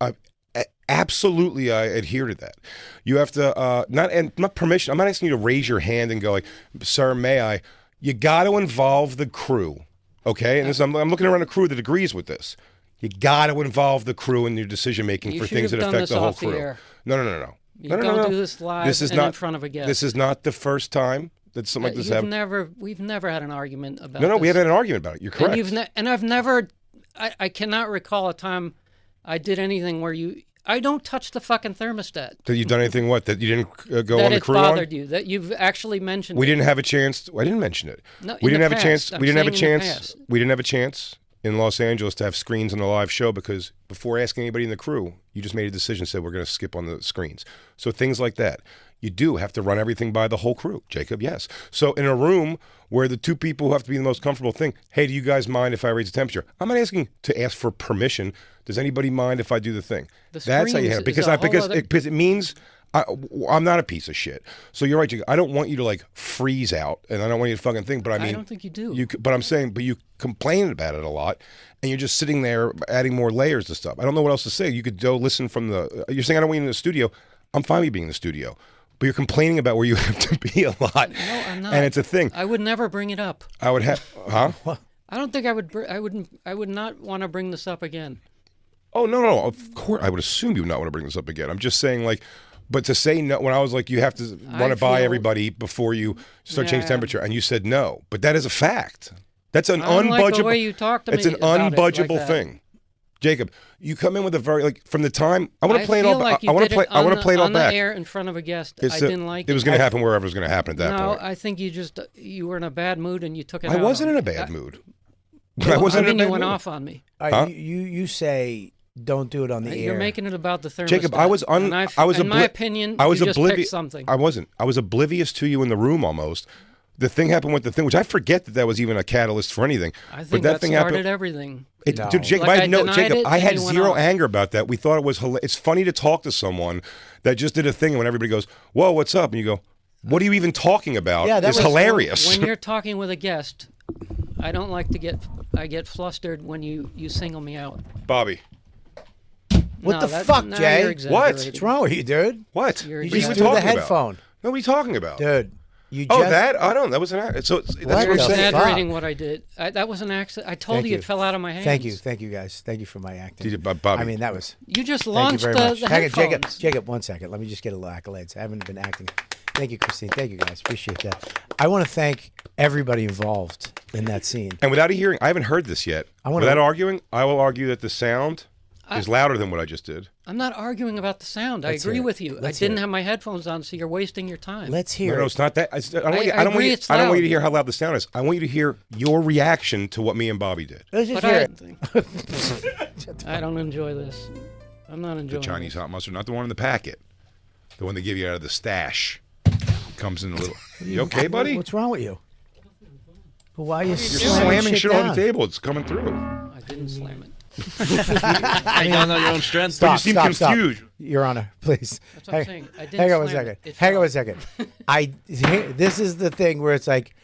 Absolutely, I adhere to that. You have to not permission. I'm not asking you to raise your hand and go like, "Sir, may I?" You got to involve the crew, okay? And I'm looking around a crew that agrees with this. You got to involve the crew in your decision making for things that affect the whole crew. No. You don't do this live This is and not in front of a guest. This is not the first time that something like this happened. We've never had an argument about. No, this. we haven't had an argument about it. You're correct. And I've never. I cannot recall a time I did anything where you. I don't touch the fucking thermostat. That you've done anything? What? That you didn't go that on the it's crew bothered on? you. That you've actually mentioned. We it. didn't have a chance. I didn't mention it. No, we in didn't the have a chance. past. We didn't have a I'm saying in the chance. past. We didn't have a chance in Los Angeles to have screens on the live show because before asking anybody in the crew, you just made a decision. Said we're going to skip on the screens. So things like that. You do have to run everything by the whole crew, Jacob. Yes. So in a room where the two people who have to be the most comfortable thing, hey, do you guys mind if I raise the temperature? I'm not asking to ask for permission. Does anybody mind if I do the thing? That's how you have it. Because it means I'm not a piece of shit. So you're right, Jacob. I don't want you to like freeze out, and I don't want you to fucking think. But I mean, I don't think you do. But I'm saying, but you complain about it a lot, and you're just sitting there adding more layers to stuff. I don't know what else to say. You could go listen from the. You're saying I don't want you in the studio. I'm fine with you being in the studio. But you're complaining about where you have to be a lot. No, I'm not. And it's a thing. I would never bring it up. I would have, huh? I don't think I would. I would not want to bring this up again. Oh no! Of course, I would assume you would not want to bring this up again. I'm just saying, like, but to say no when I was like, you have to run it by everybody before you start changing temperature, and you said no. But that is a fact. That's an unbudgeable. Like the way you talk to me. It's an unbudgeable thing. Jacob, you come in with a very from the time I want to play it all. Like I want to play. I want to play it all back. On the air in front of a guest. I didn't like it. It was going to happen wherever it was going to happen at that point. No, I think you were in a bad mood and you took it. I wasn't in a bad mood. I wasn't in a bad mood. You went off on me. You say don't do it on the air. You're making it about the thermostat. Jacob, I was in my opinion, I was you just picked oblivious. Something. I wasn't. I was oblivious to you in the room almost. The thing happened with the thing, which I forget that was even a catalyst for anything. I think that thing started happened. Everything. Dude, Jacob, I had zero anger about that. We thought it was hilarious. It's funny to talk to someone that just did a thing, and when everybody goes, "Whoa, what's up?" and you go, "What are you even talking about?" Yeah, it's hilarious. When you're talking with a guest, I don't like to get. I get flustered when you single me out. Bobby. What the fuck, Jay? What? What's wrong with you, dude? What? You just threw the headphone. What are you talking about? Dude. That? I don't. That was an accident. So that's what I'm saying. Exaggerating what I did. That was an accident. I told you it fell out of my hands. Thank you, guys. Thank you for my acting. Bobby. I mean, that was. You just launched the headphones. Jacob, 1 second. Let me just get a little accolades. I haven't been acting. Thank you, Christine. Thank you, guys. Appreciate that. I want to thank everybody involved in that scene. And without hearing, I haven't heard this yet. Without arguing, I will argue that the sound is louder than what I just did. I'm not arguing about the sound. I agree with you. I didn't have my headphones on, so you're wasting your time. Let's hear it. No, it's not that. I don't want you to hear how loud the sound is. I want you to hear your reaction to what me and Bobby did. Let's just hear it. I don't enjoy this. I'm not enjoying the Chinese this. hot mustard, not the one in the packet. The one they give you out of the stash. Comes in a little. You okay, buddy? What's wrong with you? Well, why are you You're slamming shit down? on the table. It's coming through. I didn't slam it. You don't know your own strength. But you seem confused. Your Honor, please. That's what I'm saying. I didn't hang on 1 slam second. it. Hang on 1 second. This is the thing where it's like,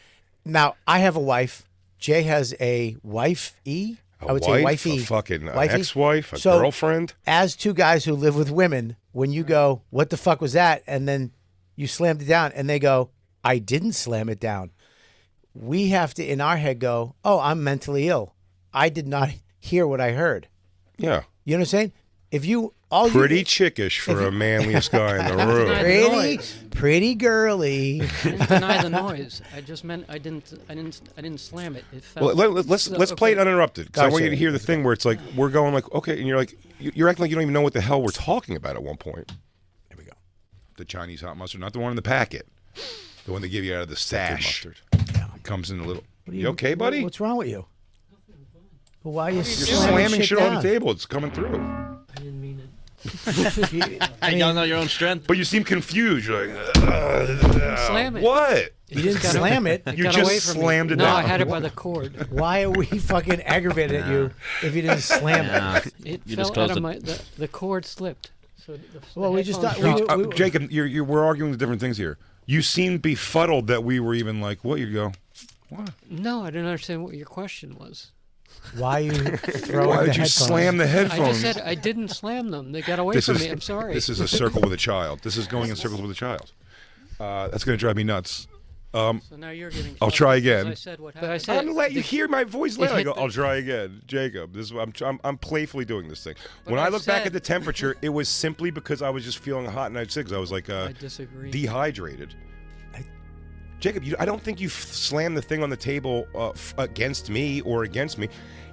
now I have a wife. Jay has a wife-y. I would say wifey. A fucking wifey. ex-wife, a So, girlfriend. As two guys who live with women, when you go, what the fuck was that? And then you slammed it down, and they go, I didn't slam it down. We have to, in our head, go, oh, I'm mentally ill. I did not hear what I heard. Yeah. You know what I'm saying? If you pretty chickish for a manliest guy in the room. Pretty girly. I didn't deny the noise. I just meant I didn't slam it. It fell. Well, let's play it uninterrupted because I want you to hear the thing where it's like we're going like okay, and you're like you're acting like you don't even know what the hell we're talking about at one point. Here we go. The Chinese hot mustard, not the one in the packet. The one they give you out of the stash. Mustard. Yeah. It comes in a little. You okay, buddy? What's wrong with you? Well, why are you slamming shit on the table? It's coming through. I didn't mean it. Hey, y'all know your own strength. But you seem confused. You're like, Slam it. what? You didn't slam it. You got just away from slammed me. it No, down. I had it by the cord. Why are we fucking aggravated at you if you didn't slam it? It You fell just out closed of it. the cord slipped. So Well, we just headphones thought dropped. we- Jacob, we're arguing different things here. You seem befuddled that we were even like, what? You go, what? No, I didn't understand what your question was. Why are you throwing Why the did you headphones? slam the I headphones? just said I didn't slam them. They got away from me. I'm sorry. This is a circle with a child. This is going in circles with a child. That's going to drive me nuts. So now you're getting. I'll try flustered again. because I said what But I happened. said- I'm gonna let you hear my voice later. I hit go, the- I'll try again, Jacob. This is I'm playfully doing this thing. But When I I look back said- at the temperature, it was simply because I was just feeling hot and I was sick. 'Cause I was like I disagree. dehydrated. Jacob, I don't think you slammed the thing on the table against me or against me.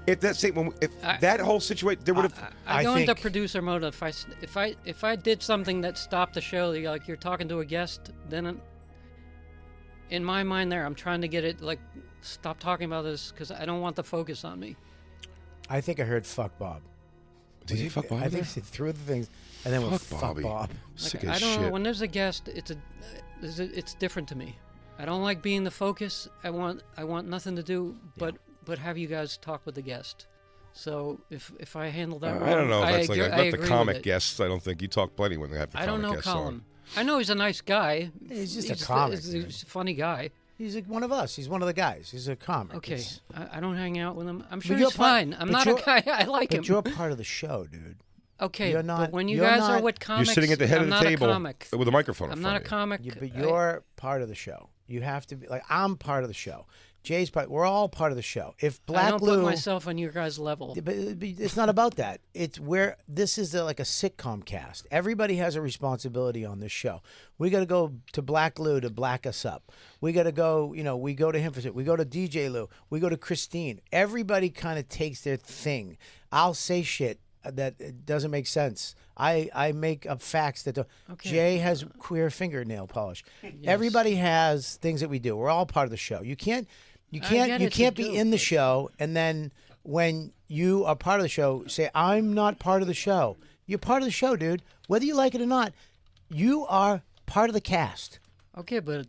If that whole situation, there would have. I I go into think- producer mode. If I did something that stopped the show, like you're talking to a guest, then in my mind, I'm trying to get it like stop talking about this because I don't want the focus on me. I think I heard "fuck Bob." Did he fuck Bobby? I think he threw the things and then went Fuck "fuck Bobby. Bob." Sick Like, as I don't shit. know. When there's a guest, it's different to me. I don't like being the focus. I want nothing to do but have you guys talk with the guest. So if I handle that, I don't know if I that's like agree- I not the agree with comic it. guests. I don't think you talk plenty when they have the I don't comic know guests Colin. on. I know he's a nice guy. He's just a comic, He's dude. a funny guy. He's like one of us. He's one of the guys. He's a comic. Okay, It's- I don't hang out with him. I'm sure you're he's part- fine. I'm but not a you're- guy. I like him. But you're part of the show, dude. Okay, you're not- but when you you're guys are not- with comics, You're sitting at the head I'm of the not table a comic. with a microphone. I'm in not a front of comic. But you're part of the show. You have to be like I'm part of the show. Jay's part. We're all part of the show. If I Black don't Lou, put myself on your guys' level. But it's not about that. It's where this is like a sitcom cast. Everybody has a responsibility on this show. We got to go to Black Lou to black us up. We got to go, we go to him for shit. We go to DJ Lou. We go to Christine. Everybody kind of takes their thing. I'll say shit that doesn't make sense. I make up facts that don't. Okay. Jay has queer fingernail polish. Everybody has things that we do. We're all part of the show. You can't get you it's a can't be joke, in the but- show and then when you are part of the show say I'm not part of the show. You're part of the show, dude. Whether you like it or not, you are part of the cast. Okay, but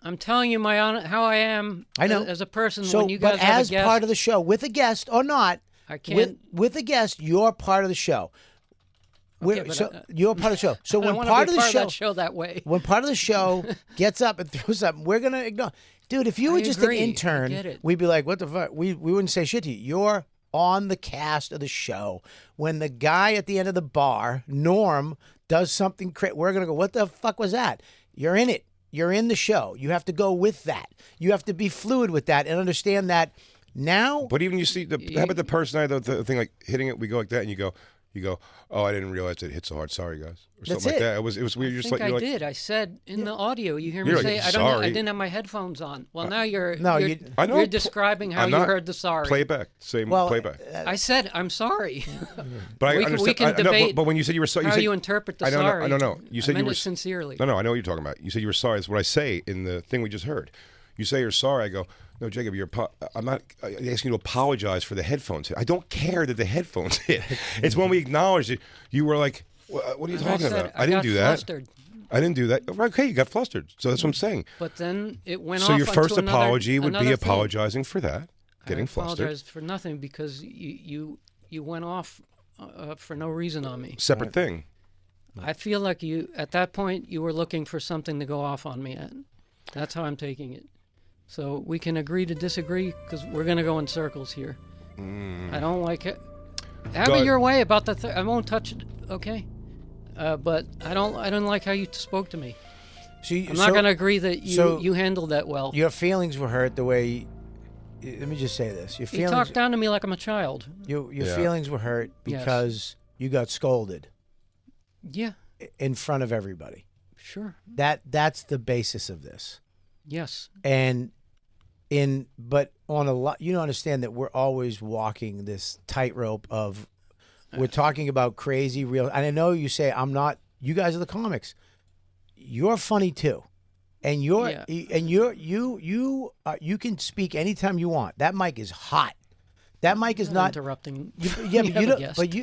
I'm telling you how I am. I know. As a person. So, when you guys but have as a guest, part of the show, with a guest or not, I can't. with a guest, you're part of the show. Okay, but, You're part of the show. So I when want part to of be the part show, of that show that way. when part of the show gets up and throws something, we're gonna ignore. Dude, if you were I just agree. an I intern, get it. we'd be like, "What the fuck?" We wouldn't say shit to you. You're on the cast of the show. When the guy at the end of the bar, Norm, does something crazy, we're gonna go, "What the fuck was that?" You're in it. You're in the show. You have to go with that. You have to be fluid with that and understand that. Now, But even you see, how about the personality, the thing like hitting it, we go like that, and you go, oh, I didn't realize it hit so hard. Sorry, guys. Or That's something like it. that. It was weird. I You're just think like, I you're like, did. I said in the audio. You hear me You're like, say, I "Sorry." didn't have my headphones on. Well, now you're. No, you're, you- I know. You're describing how I'm you not- heard the sorry. Playback. Same well, playback. I said I'm sorry. But I we can- understand. we can I know, debate but when you said you were sorry, how said, you interpret the I don't sorry. know. I don't know. You said I meant you were it sincerely. No, I know what you're talking about. You said you were sorry. That's what I say in the thing we just heard. You say you're sorry. I go, no, Jacob, I'm not asking you to apologize for the headphones hit. I don't care that the headphones hit. It's when we acknowledge it. You were like, what are you As talking said, about? I didn't got do that. flustered. I didn't do that. Okay, you got flustered. So that's what I'm saying. But then it went So off. your first onto another- apology would be another thing. apologizing for that, getting I flustered. apologize for nothing because you went off for no reason on me. Separate thing. I feel like at that point you were looking for something to go off on me at. That's how I'm taking it. So we can agree to disagree because we're gonna go in circles here. I don't like it. Have Go it ahead. your way about the. I won't touch it. Okay. But I don't like how you spoke to me. I'm not going to agree that you handled that well. Your feelings were hurt the way. Let me just say this: your You feelings. talked down to me like I'm a child. Your Yeah. feelings were hurt Yes. because you got scolded Yeah, in front of everybody. sure. That's the basis of this. Yes. And but on a lot, you don't understand that we're always walking this tightrope of. We're talking about crazy real, and I know you say I'm not. You guys are the comics. You're funny too, and Yeah. you can speak anytime you want. That mic is hot. That mic is not. interrupting. Yeah, You but have you a don't. guest. But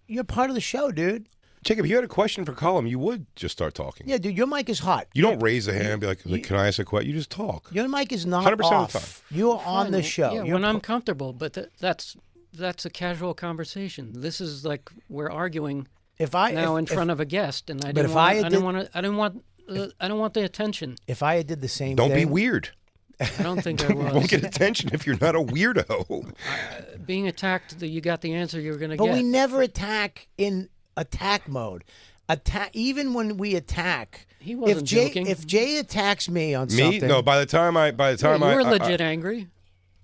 you're part of the show, dude. Jacob, if you had a question for Colin, you would just start talking. Yeah, dude, your mic is hot. You don't raise a hand and be like, can I ask a question? You just talk. Your mic is not 100% of the off. time. You're on the Fine, show. Yeah, You're when I'm comfortable, but that's a casual conversation. This is like we're arguing if I now if, in front of a guest, and I but didn't if want, I I did- didn't want the attention. if I did the same Don't thing, be weird. I don't think I You won't was. get attention if you're not a weirdo. Being attacked, you got the answer you were going to But get. we never attack in attack mode. Even when we attack, He wasn't joking. If Jay attacks me on Me? something, No, by the time Yeah, you were legit angry.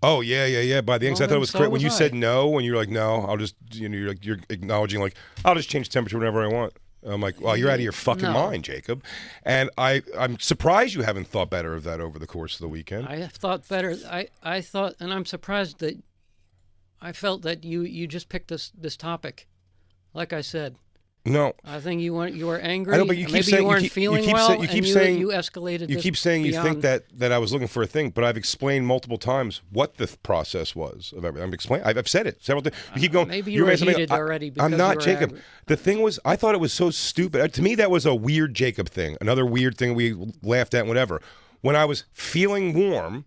Oh yeah. By the end, 'cause I Well, thought it then was so great when was you I. said no. When you're like, no, I'll just, you're acknowledging like, I'll just change the temperature whenever I want. I'm like, well, you're out of your fucking No. mind, Jacob. And I'm surprised you haven't thought better of that over the course of the weekend. I thought better. I thought, and I'm surprised that I felt that you just picked this topic. Like I said, No, I think you were angry. I know, but you keep Maybe saying you weren't feeling well. you keep and saying you escalated. You this keep saying you think beyond- that I was looking for a thing, but I've explained multiple times what the process was of everything. I've said it several times. You keep going. maybe you you're were made something- heated already because I'm you not were Jacob. angry. The thing was, I thought it was so stupid. To me, that was a weird Jacob thing. Another weird thing we laughed at, whatever. When I was feeling warm,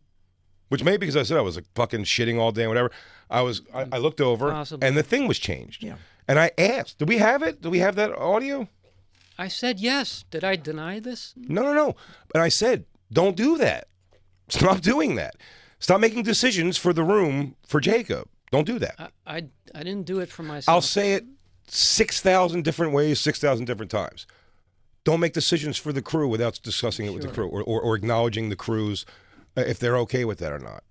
which maybe because I said I was like fucking shitting all day and whatever, I looked over Possibly. and the thing was changed. Yeah. And I asked, "Do we have it? Do we have that audio?" I said yes. Did I deny this? No. And I said, don't do that. Stop doing that. Stop making decisions for the room for Jacob. Don't do that. I didn't do it for myself. I'll say it 6,000 different ways, 6,000 different times. Don't make decisions for the crew without discussing it with the crew or acknowledging the crews if they're okay with that or not.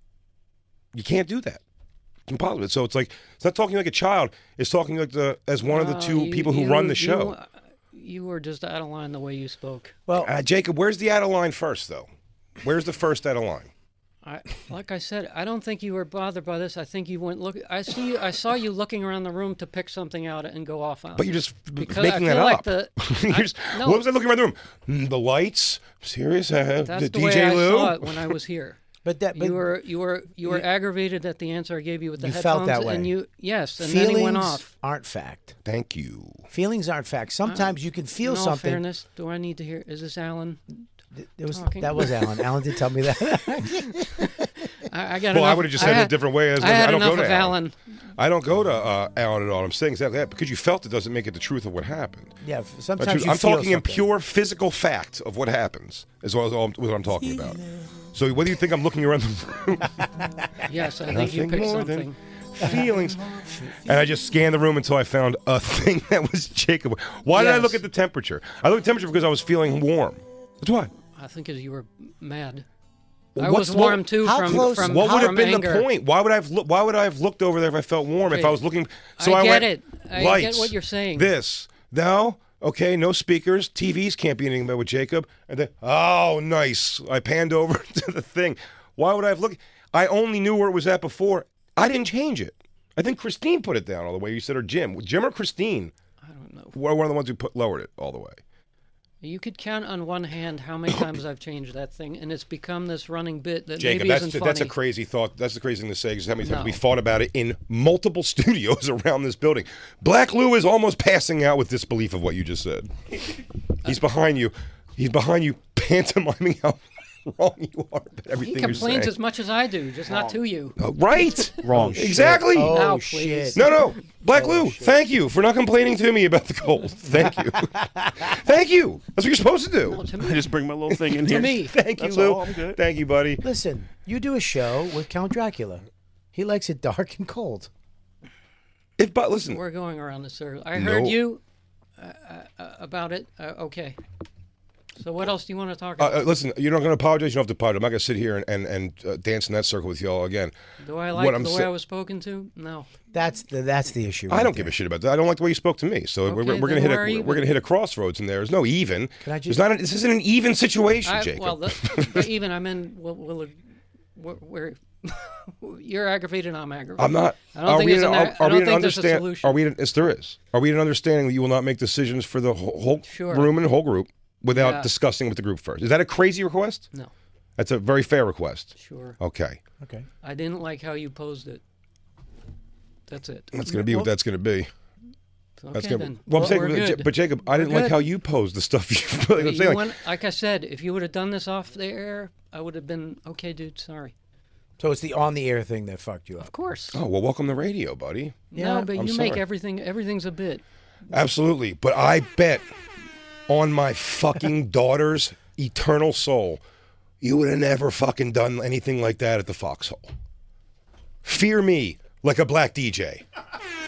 You can't do that. It's impossible. So it's like, it's not talking like a child. It's talking like as one of the two people who run the show. You were just out of line the way you spoke. well, Jacob, where's the out of line first, though? Where's the first out of line? Like I said, I don't think you were bothered by this. I think you went look. I saw you looking around the room to pick something out and go off on. But you're just Because making I that feel up. like You're just- no. What was I looking around the room? The lights? Serious? That's the the DJ way I Lou? saw it when I was here. but You were aggravated at the answer I gave you with the You headphones. felt that way. And yes, and feelings then he went off. aren't fact. Thank you. Feelings aren't fact. Sometimes you can feel In all something. fairness, do I need to hear? Is this Alan? talking? That was Alan. Alan did tell me that. I got. Well, I enough- would have just said it a different way. I had don't enough go to of Alan. I don't go to Alan at all. I'm saying exactly that. Because you felt it doesn't make it the truth of what happened. Yeah, But sometimes you I'm feel talking in something. pure physical fact of what happens, as well as what I'm talking about. So what do you think I'm looking around the room? Yes, I think you Nothing picked more than something. feelings. And I just scanned the room until I found a thing that was Jacob. Why did I Yes. look at the temperature? I looked at the temperature because I was feeling warm. That's why. I think as you were mad. Well, I what's- was warm too how from close- from What would have from been anger. the point? Why would I have looked over there if I felt warm? If Okay. I was looking, I I get went, it. I lights, get what you're saying. This now, okay, no speakers, TVs can't be anything but with Jacob. And then, oh, nice. I panned over to the thing. Why would I have looked? I only knew where it was at before. I didn't change it. I think Christine put it down all the way. You said, or Jim or Christine I don't know. were one of the ones who lowered it all the way. You could count on one hand how many times I've changed that thing, and it's become this running bit that Jacob, maybe isn't funny. that's a crazy thought. That's the crazy thing to say because how many times No. we thought about it in multiple studios around this building. Black Lou is almost passing out with disbelief of what you just said. He's behind you. He's behind you, pantomiming how wrong you are about He everything you're complains saying. as much as I do, just not to you. Right. Wrong. Exactly. Oh, Now, please. shit. No. Black Lou, thank you for not complaining to me about the cold. Thank you. Thank you. That's what you're supposed to do. Well, to I me, just bring my little thing in to here. me. Thank you, That's Lou. all, I'm good. Thank you, buddy. Listen, you do a show with Count Dracula. He likes it dark and cold. But listen, We're going around the circle. I heard No. you about it. Okay. So what else do you want to talk about? listen, you're not going to apologize. You don't have to apologize. I'm not going to sit here and dance in that circle with y'all again. Do I what like I'm the way sa- I was spoken to? No. That's the issue. I don't give a shit about that. I don't like the way you spoke to me. So we're Okay, going to then hit we're even. we're going to hit a crossroads, and there's no even. Can I There's just- not. This isn't an even situation, Jacob. Well, but even I'm in. We're you're aggravated. I'm aggravated. I'm not. I don't think we there's in- an- I are we don't in think there's a understand? solution. Are we? Yes, there is. Are we in understanding that you will not make decisions for the whole Sure. room and the whole group without Yeah. discussing with the group first? Is that a crazy request? No. That's a very fair request. Sure. Okay, Okay. I didn't like how you posed it. That's it. that's going to be what that's going to be. Okay, That's good. then. Well, I'm saying, we're good. but Jacob, I didn't We're like good. how you posed the stuff. Like I'm saying, Like I said, if you would have done this off the air, I would have been okay, dude. Sorry. So it's the on the air thing that fucked you up. Of course. oh well, welcome to radio, buddy. No, but I'm you make sorry. everything's a bit. Absolutely, but I bet on my fucking daughter's eternal soul, you would have never fucking done anything like that at the Foxhole. Fear me like a black DJ.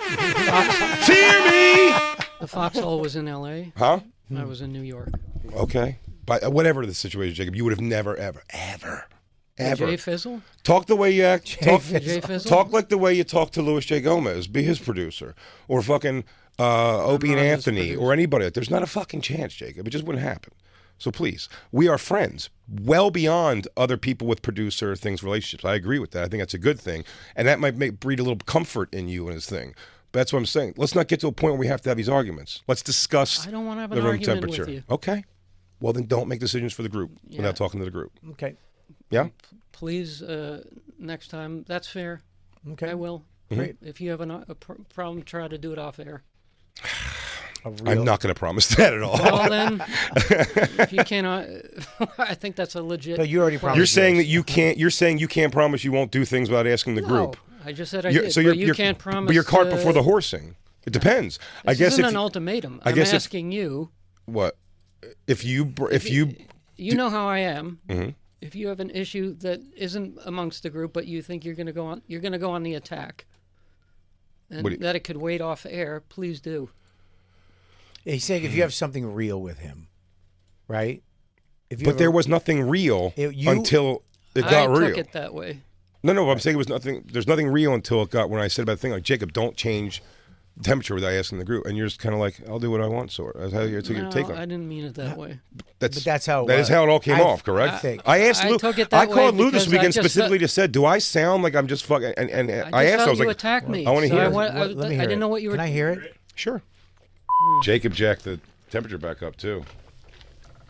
Fear me. The Foxhole was in L.A. Huh? I was in New York. Okay. But whatever the situation, Jacob, you would have never, ever Jay Fizzle? talk the way you act. Talk, Jay Fizzle? talk like the way you talk to Louis J. Gomez. Be his producer, or fucking Opie and not his Anthony, producer. or anybody. There's not a fucking chance, Jacob. It just wouldn't happen. So please, we are friends, well beyond other people with producer things, relationships. I agree with that. I think that's a good thing, and that might breed a little comfort in you and his thing. But that's what I'm saying. Let's not get to a point where we have to have these arguments. Let's discuss I don't want to have the an room argument temperature. with you. Okay. Well, then don't make decisions for the group Yeah. without talking to the group. Okay. Yeah? Please, next time. That's fair. Okay. I will. Great. If you have a problem, try to do it off air. A real- I'm not going to promise that at all. Well, then, if you cannot, I think that's a legit. So you already promised. You're saying yours. that you can't. You're saying you can't promise you won't do things without asking the group. No, I just said I You're- did. so but you're, you can't promise. But you're cart before the horsing. It depends. I This guess isn't if an ultimatum. I I'm guess if- asking you. what if you You know how I am. Mm-hmm. If you have an issue that isn't amongst the group, but you think you're going to go on the attack, and What do you- that it could wait off air, please do. He's saying if you have something real with him, right? If you but have there a- was nothing real You- until it I got took real. it that way. No. I'm saying it was nothing. There's nothing real until it got when I said about the thing like Jacob, don't change temperature without asking the group, and you're just kind of like, I'll do what I want. So that's how you took your No, take on I it. didn't mean it that way. But that's how it That is was. how it all came I off, correct? think. I asked I Lou. took it I that called way Lou this because I weekend just specifically to said, do I sound like I'm just fucking? And I just asked, I thought was you like, attacked me. I want to so hear. I, it. wa- I, Let me I hear didn't it. know what you were. Can I hear it? Sure. Jacob jacked the temperature back up too.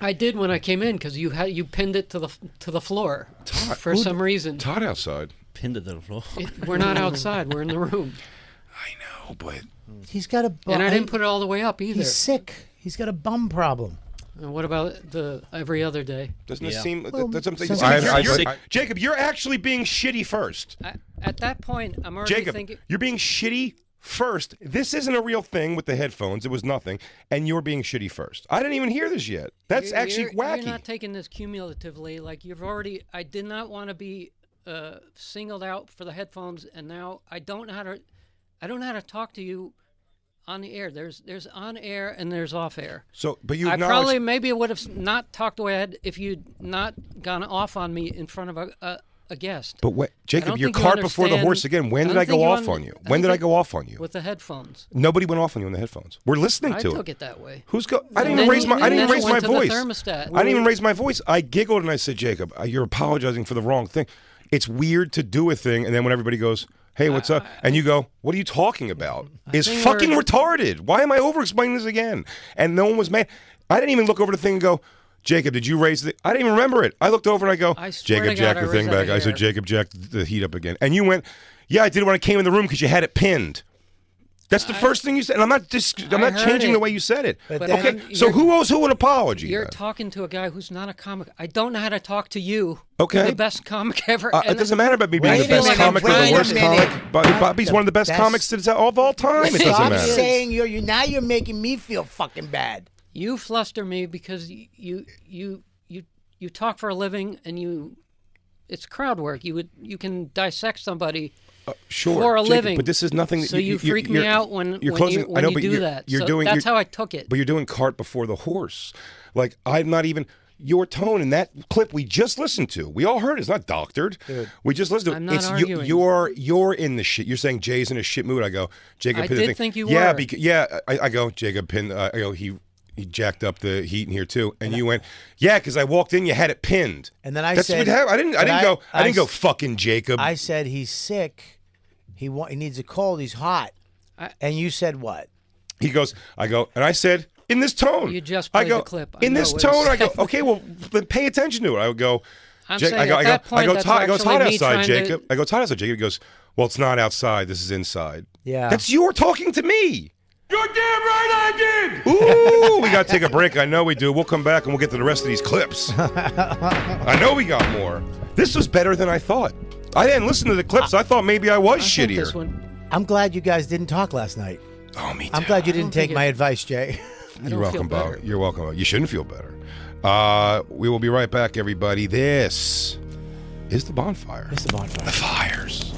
I did when I came in because you pinned it to the floor for some reason. Todd outside. Pinned it to the floor. We're not outside. We're in the room, I know, but He's got a bum. and I didn't put it all the way up either. He's sick. He's got a bum problem. And what about the every other day? doesn't it Yeah. seem Well, that's something? sometimes Jacob, you're actually being shitty first. At that point, I'm already Jacob, thinking. you're being shitty first. This isn't a real thing with the headphones. It was nothing, and you're being shitty first. I didn't even hear this yet. That's actually wacky. You're not taking this cumulatively. Like you've already. I did not want to be singled out for the headphones, and now I don't know how to. I don't know how to talk to you on the air. There's on air and there's off air. So, but you I acknowledge. probably maybe would have not talked the way I had if you'd not gone off on me in front of a guest. But what, Jacob, don't you're think you cart before the understand- horse again. When I did don't I go think you off un- on you? I When don't did I think- go off on you? With the headphones. Nobody went off on you on the headphones. We're listening I to took it. it that way. Who's go? I didn't And even then raise you- my. I and didn't then raise it my went to the voice. thermostat. I didn't even raise my voice. I giggled and I said, Jacob, you're apologizing for the wrong thing. It's weird to do a thing, and then when everybody goes, "Hey, what's up?" and you go, "What are you talking about?" Is think fucking we're- retarded. Why am I over-explaining this again? And no one was mad. I didn't even look over the thing and go, Jacob, did you raise the? I didn't even remember it. I looked over and I go, I swear Jacob to God, jacked I the raised thing that back. I said, hair. Jacob jacked the heat up again, and you went, "Yeah, I did it when I came in the room because you had it pinned." That's the first thing you said, and I'm not heard changing it. the way you said it. But Okay, then- so who owes who an apology? You're then? talking to a guy who's not a comic. I don't know how to talk to you. Okay. You're the best comic ever. It doesn't matter about me being Wait the a best minute, comic or wait the a worst minute. comic. Bobby's one of the best Best- comics of all time. It doesn't Stop matter. saying you now you're making me feel fucking bad. You fluster me because you talk for a living and it's crowd work. You can dissect somebody Sure, for a Jacob, living. but this is nothing. So you freak me out when you're when closing. you, I when know, you but do you're, that. You're So doing. that's you're- how I took it. But you're doing cart before the horse. Like I'm not even. Your tone in that clip we just listened to. We all heard it. It's not doctored. We just listened to it. I'm not it's arguing. you're in the shit. You're saying Jay's in a shit mood. I go, Jacob. I pin the did thing. think you Yeah, were. I go, Jacob. Pin. I go. He jacked up the heat in here too. And you went, yeah, because I walked in. You had it pinned. And then I That's said, what happened. I didn't go. I didn't go. s- Fucking Jacob. I said he's sick. He needs a cold. He's hot. And you said what? He goes, I go, and I said, in this tone. You just I played go, the clip. I in know this what tone, it I go, said. okay, well, then pay attention to it. I would go, I'm Jake, saying I go, at that point, that's I go, it's hot actually me outside, trying to- Jacob. I go, it's hot outside, Jacob. He goes, well, it's not outside. This is inside. Yeah. That's you're talking to me. You're damn right I did! Ooh, we got to take a break. I know we do. We'll come back and we'll get to the rest of these clips. I know we got more. This was better than I thought. I didn't listen to the clips. I thought maybe I was shittier. This one, I'm glad you guys didn't talk last night. Oh, me too. I'm glad you didn't take think my it- advice, Jay. I You're don't feel welcome, Bo. better. You're welcome. You shouldn't feel better. We will be right back, everybody. This is the Bonfire. It's the bonfire. The fires.